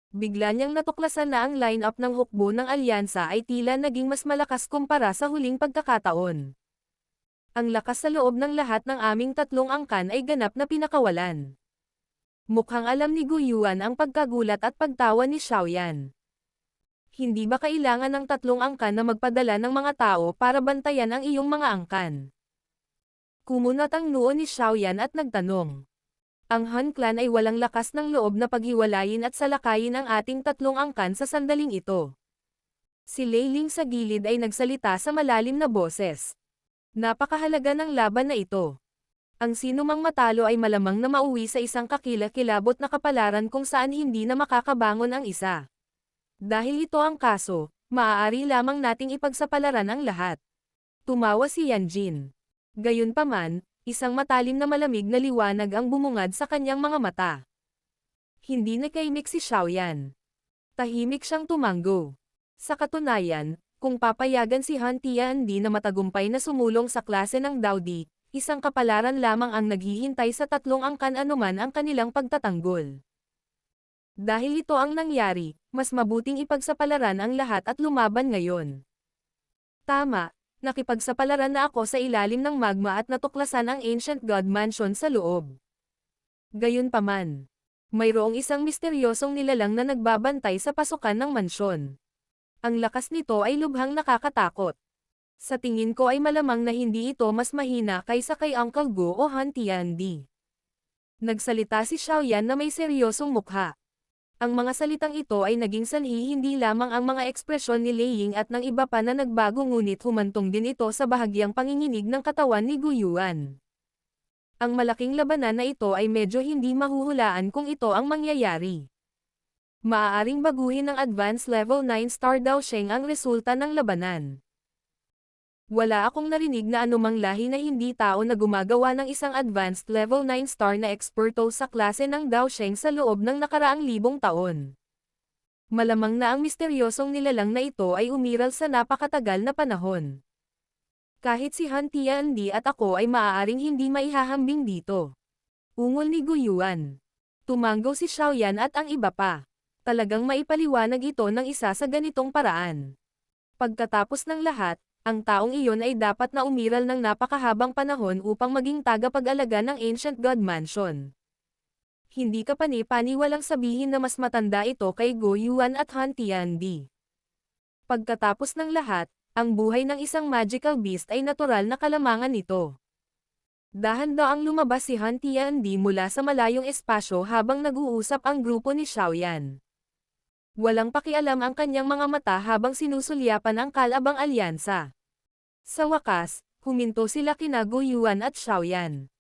Bigla niyang natuklasan na ang line-up ng hukbo ng alyansa ay tila naging mas malakas kumpara sa huling pagkakataon. Ang lakas sa loob ng lahat ng aming 3 angkan ay ganap na pinakawalan. Mukhang alam ni Guyuan ang pagkagulat at pagtawa ni Xiaoyan. Hindi ba kailangan ng 3 angkan na magpadala ng mga tao para bantayan ang iyong mga angkan? Kumunat ang noo ni Xiaoyan at nagtanong. Ang Han Clan ay walang lakas ng loob na paghiwalayin at salakayin ang ating 3 angkan sa sandaling ito. Si Lei Ling sa gilid ay nagsalita sa malalim na boses. Napakahalaga ng laban na ito. Ang sinumang matalo ay malamang na mauwi sa isang kakilakilabot na kapalaran kung saan hindi na makakabangon ang isa. Dahil ito ang kaso, maaari lamang nating ipagsapalaran ang lahat. Tumawa si Yanjin. Gayunpaman, isang matalim na malamig na liwanag ang bumungad sa kanyang mga mata. Hindi nakaimik si Xiaoyan. Tahimik siyang tumanggo. Sa katunayan, kung papayagan si Han Tiandi na matagumpay na sumulong sa klase ng Daodi, isang kapalaran lamang ang naghihintay sa 3 angkan anuman ang kanilang pagtatanggol. Dahil ito ang nangyari, mas mabuting ipagsapalaran ang lahat at lumaban ngayon. Tama. Nakipagsapalaran na ako sa ilalim ng magma at natuklasan ang Ancient God Mansion sa loob. Gayunpaman, mayroong isang misteryosong nilalang na nagbabantay sa pasukan ng mansyon. Ang lakas nito ay lubhang nakakatakot. Sa tingin ko ay malamang na hindi ito mas mahina kaysa kay Uncle Go o Han Tiandi. Nagsalita si Xiaoyan na may seryosong mukha. Ang mga salitang ito ay naging sanhi hindi lamang ang mga ekspresyon ni Lei Ying at ng iba pa na nagbago ngunit humantong din ito sa bahagyang panginginig ng katawan ni Guyuan. Ang malaking labanan na ito ay medyo hindi mahuhulaan kung ito ang mangyayari. Maaaring baguhin ng Advanced Level 9 Star Dao Sheng ang resulta ng labanan. Wala akong narinig na anumang lahi na hindi tao na gumagawa ng isang Advanced Level 9 Star na eksperto sa klase ng Dao Sheng sa loob ng nakaraang 1000 taon. Malamang na ang misteryosong nilalang na ito ay umiral sa napakatagal na panahon. Kahit si Han Tiandi at ako ay maaaring hindi maihahambing dito. Ungol ni Guyuan. Tumanggo si Xiaoyan at ang iba pa. Talagang maipaliwanag ito ng isa sa ganitong paraan. Pagkatapos ng lahat, ang taong iyon ay dapat na umiral ng napakahabang panahon upang maging tagapag-alaga ng Ancient God Mansion. Hindi ka pani-paniwalang sabihin na mas matanda ito kay Go Yuan at Han Tiandi. Pagkatapos ng lahat, ang buhay ng isang magical beast ay natural na kalamangan nito. Dahan-daang lumabas si Han Tiandi mula sa malayong espasyo habang nag-uusap ang grupo ni Xiaoyan. Walang pakialam ang kanyang mga mata habang sinusulyapan ang kalabang alyansa. Sa wakas, huminto sila kina Guyuan at Xiaoyan.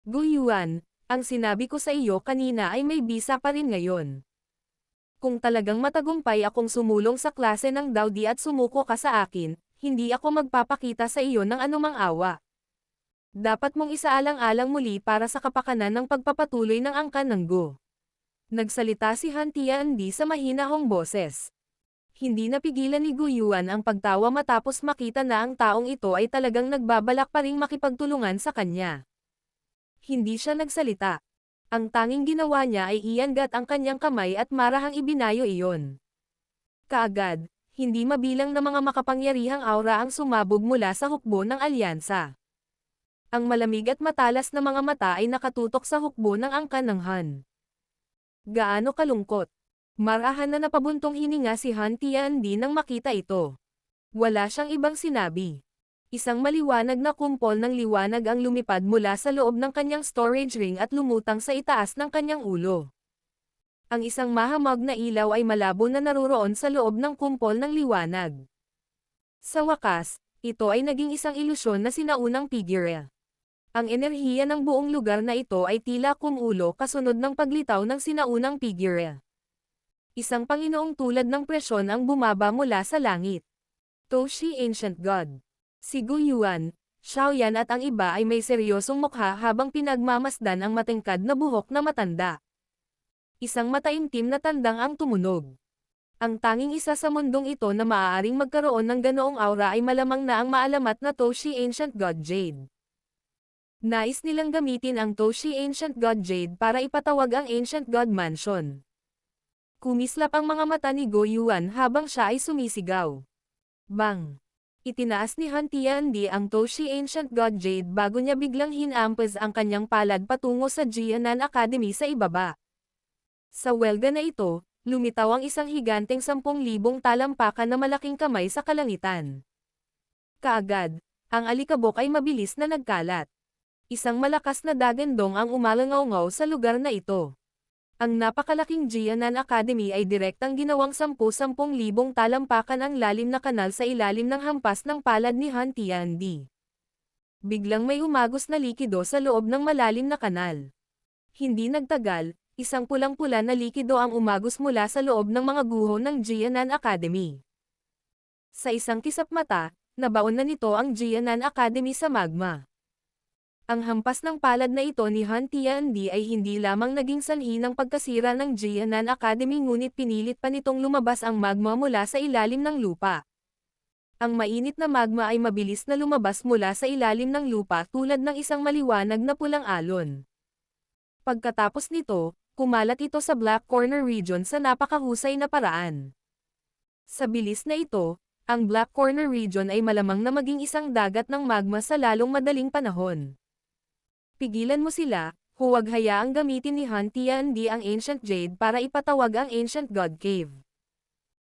Guyuan, ang sinabi ko sa iyo kanina ay may bisa pa rin ngayon. Kung talagang matagumpay akong sumulong sa klase ng Daodi at sumuko ka sa akin, hindi ako magpapakita sa iyo ng anumang awa. Dapat mong isaalang-alang muli para sa kapakanan ng pagpapatuloy ng angkan ng Go. Nagsalita si Han Tiandi sa mahinahong boses. Hindi napigilan ni Guyuan ang pagtawa matapos makita na ang taong ito ay talagang nagbabalak pa ring makipagtulungan sa kanya. Hindi siya nagsalita. Ang tanging ginawa niya ay iangat ang kanyang kamay at marahang ibinayo iyon. Kaagad, hindi mabilang na mga makapangyarihang aura ang sumabog mula sa hukbo ng alyansa. Ang malamig at matalas na mga mata ay nakatutok sa hukbo ng angkan ng Han. Gaano kalungkot. Marahan na napabuntong hininga si Han Tiandi nang makita ito. Wala siyang ibang sinabi. Isang maliwanag na kumpol ng liwanag ang lumipad mula sa loob ng kanyang storage ring at lumutang sa itaas ng kanyang ulo. Ang isang mahamog na ilaw ay malabo na naruroon sa loob ng kumpol ng liwanag. Sa wakas, ito ay naging isang ilusyon na sinaunang figure. Ang enerhiya ng buong lugar na ito ay tila kumulo kasunod ng paglitaw ng sinaunang figure. Isang Panginoong tulad ng presyon ang bumaba mula sa langit. Toshi Ancient God. Si Gu Yuan, Xiaoyan at ang iba ay may seryosong mukha habang pinagmamasdan ang matingkad na buhok na matanda. Isang mataimtim na tandang ang tumunog. Ang tanging isa sa mundong ito na maaaring magkaroon ng ganoong aura ay malamang na ang maalamat na Toshi Ancient God Jade. Nais nilang gamitin ang Toshi Ancient God Jade para ipatawag ang Ancient God Mansion. Kumislap ang mga mata ni Go Yuan habang siya ay sumisigaw. Bang! Itinaas ni Han Tiandi ang Toshi Ancient God Jade bago niya biglang hinampas ang kanyang palad patungo sa Jianan Academy sa ibaba. Sa welga na ito, lumitaw ang isang higanteng 10,000 talampakan na malaking kamay sa kalangitan. Kaagad, ang alikabok ay mabilis na nagkalat. Isang malakas na dagandong ang umalangaw-ngaw sa lugar na ito. Ang napakalaking Jianan Academy ay direktang ginawang 10,000 talampakan ang lalim na kanal sa ilalim ng hampas ng palad ni Han Tiandi. Biglang may umagos na likido sa loob ng malalim na kanal. Hindi nagtagal, isang pulang-pula na likido ang umagos mula sa loob ng mga guho ng Jianan Academy. Sa isang kisap mata, nabaon na nito ang Jianan Academy sa magma. Ang hampas ng palad na ito ni Han Tiandi ay hindi lamang naging sanhi ng pagkasira ng Jianan Academy ngunit pinilit pa nitong lumabas ang magma mula sa ilalim ng lupa. Ang mainit na magma ay mabilis na lumabas mula sa ilalim ng lupa tulad ng isang maliwanag na pulang alon. Pagkatapos nito, kumalat ito sa Black Corner region sa napakahusay na paraan. Sa bilis na ito, ang Black Corner region ay malamang na maging isang dagat ng magma sa lalong madaling panahon. Pigilan mo sila, huwag hayaang gamitin ni Han Tiandi ang Ancient Jade para ipatawag ang Ancient God Cave.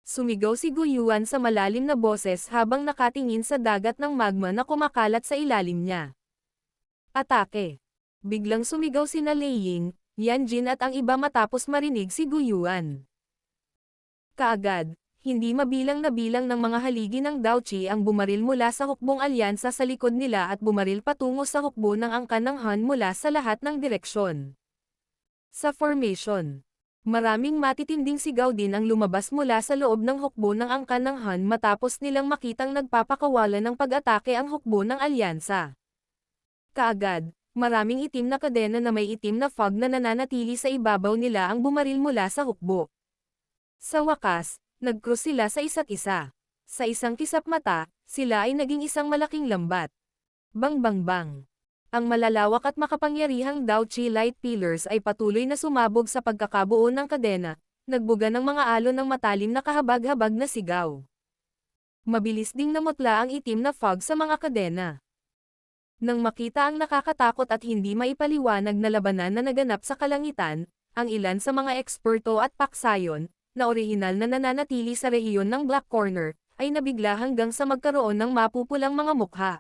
Sumigaw si Gu Yuan sa malalim na boses habang nakatingin sa dagat ng magma na kumakalat sa ilalim niya. Atake! Biglang sumigaw sina Lei Ying, Yan Jin at ang iba matapos marinig si Gu Yuan. Kaagad, hindi mabilang na bilang ng mga haligi ng Daochi ang bumaril mula sa hukbong alyansa sa likod nila at bumaril patungo sa hukbo ng angkan ng Han mula sa lahat ng direksyon. Sa formation, maraming matitinding sigaw din ang lumabas mula sa loob ng hukbo ng angkan ng Han matapos nilang makitang nagpapakawalan ng pag-atake ang hukbo ng alyansa. Kaagad, maraming itim na kadena na may itim na fog na nananatili sa ibabaw nila ang bumaril mula sa hukbo. Sa wakas, nag-cross sila sa isa't isa. Sa isang kisap mata, sila ay naging isang malaking lambat. Bang bang bang. Ang malalawak at makapangyarihang Daochi Light Pillars ay patuloy na sumabog sa pagkakabuo ng kadena, nagbuga ng mga alon ng matalim na kahabag-habag na sigaw. Mabilis ding namutla ang itim na fog sa mga kadena. Nang makita ang nakakatakot at hindi maipaliwanag na labanan na naganap sa kalangitan, ang ilan sa mga eksperto at paksayon, na orihinal na nananatili sa rehiyon ng Black Corner, ay nabigla hanggang sa magkaroon ng mapupulang mga mukha.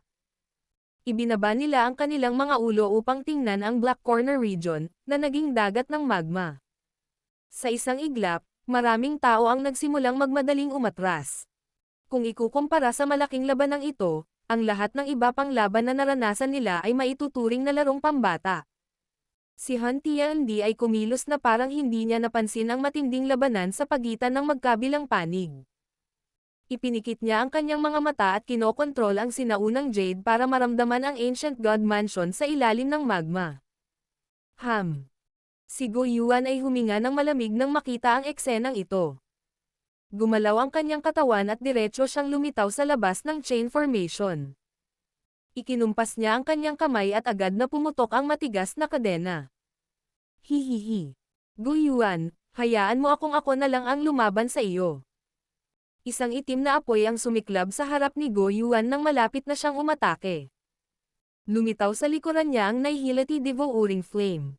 Ibinaba nila ang kanilang mga ulo upang tingnan ang Black Corner region, na naging dagat ng magma. Sa isang iglap, maraming tao ang nagsimulang magmadaling umatras. Kung ikukumpara sa malaking labanang ito, ang lahat ng iba pang laban na naranasan nila ay maituturing na larong pambata. Si Han Tiandi ay kumilos na parang hindi niya napansin ang matinding labanan sa pagitan ng magkabilang panig. Ipinikit niya ang kanyang mga mata at kinokontrol ang sinaunang Jade para maramdaman ang Ancient God Mansion sa ilalim ng magma. Si Gu Yuan ay huminga ng malamig nang makita ang eksenang ito. Gumalaw ang kanyang katawan at diretso siyang lumitaw sa labas ng chain formation. Ikinumpas niya ang kanyang kamay at agad na pumutok ang matigas na kadena. Hihihi. Gu Yuan, hayaan mo akong ako na lang ang lumaban sa iyo. Isang itim na apoy ang sumiklab sa harap ni Gu Yuan nang malapit na siyang umatake. Lumitaw sa likuran niya ang Nihility Devouring Flame.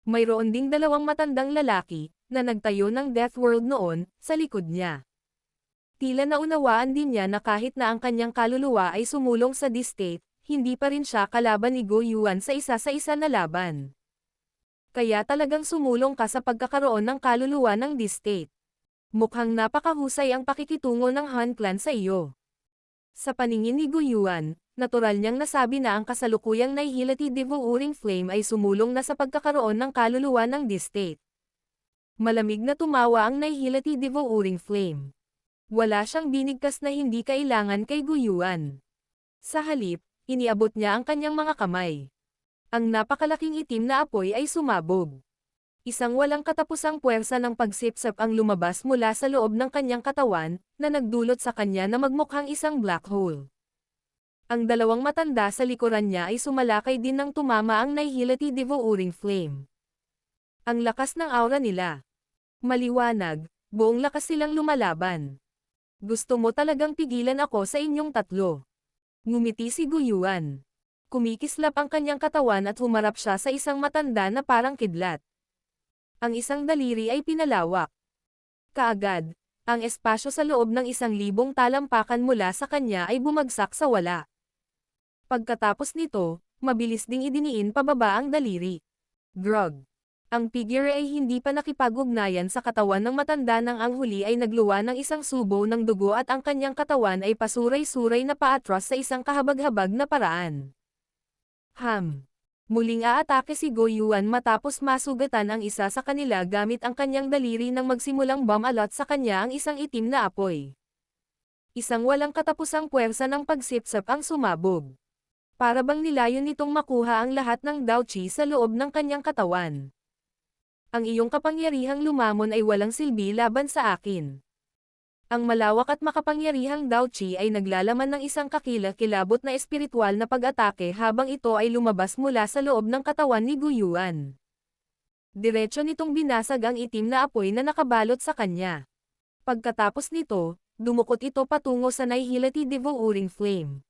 Mayroon ding dalawang matandang lalaki, na nagtayo ng Death World noon, sa likod niya. Tila naunawaan din niya na kahit na ang kanyang kaluluwa ay sumulong sa D-State, hindi pa rin siya kalaban ni Go Yuan sa isa na laban. Kaya talagang sumulong ka sa pagkakaroon ng kaluluwa ng D-State. Mukhang napakahusay ang pakikitungo ng Han Clan sa iyo. Sa paningin ni Go Yuan, natural niyang nasabi na ang kasalukuyang Nihility Devouring Flame ay sumulong na sa pagkakaroon ng kaluluwa ng D-State. Malamig na tumawa ang Nihility Devouring Flame. Wala siyang binigkas na hindi kailangan kay Go Yuan. Sa halip, iniabot niya ang kanyang mga kamay. Ang napakalaking itim na apoy ay sumabog. Isang walang katapusang puwersa ng pagsipsap ang lumabas mula sa loob ng kanyang katawan, na nagdulot sa kanya na magmukhang isang black hole. Ang dalawang matanda sa likuran niya ay sumalakay din nang tumama ang Nihility Devouring Flame. Ang lakas ng aura nila. Maliwanag, buong lakas silang lumalaban. Gusto mo talagang pigilan ako sa inyong tatlo. Ngumiti si Go Yuan. Kumikislap ang kanyang katawan at humarap siya sa isang matanda na parang kidlat. Ang isang daliri ay pinalawak. Kaagad, ang espasyo sa loob ng 1,000 talampakan mula sa kanya ay bumagsak sa wala. Pagkatapos nito, mabilis ding idiniin pababa ang daliri. Grog. Ang figure ay hindi pa nakipag-ugnayan sa katawan ng matanda nang ang huli ay nagluwa ng isang subo ng dugo at ang kanyang katawan ay pasuray-suray na paatras sa isang kahabag-habag na paraan. Muling aatake si Go Yuan matapos masugatan ang isa sa kanila gamit ang kanyang daliri nang magsimulang bumalot sa kanya ang isang itim na apoy. Isang walang katapusang puwersa ng pagsipsap ang sumabog. Para bang nilayon nitong makuha ang lahat ng Dao Qi sa loob ng kanyang katawan. Ang iyong kapangyarihang lumamon ay walang silbi laban sa akin. Ang malawak at makapangyarihang Dao Qi ay naglalaman ng isang kakilakilabot na espiritual na pag-atake habang ito ay lumabas mula sa loob ng katawan ni Go Yuan. Diretso nitong binasag ang itim na apoy na nakabalot sa kanya. Pagkatapos nito, dumukot ito patungo sa Nihility Devouring Flame.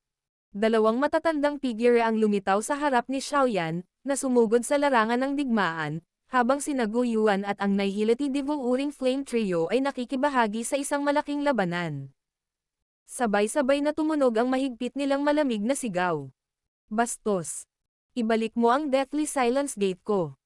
Dalawang matatandang figure ang lumitaw sa harap ni Xiaoyan, na sumugod sa larangan ng digmaan, habang sina Go Yuan at ang Nihility Devouring Flame Trio ay nakikibahagi sa isang malaking labanan. Sabay-sabay na tumunog ang mahigpit nilang malamig na sigaw. Bastos! Ibalik mo ang Deathly Silence Gate ko.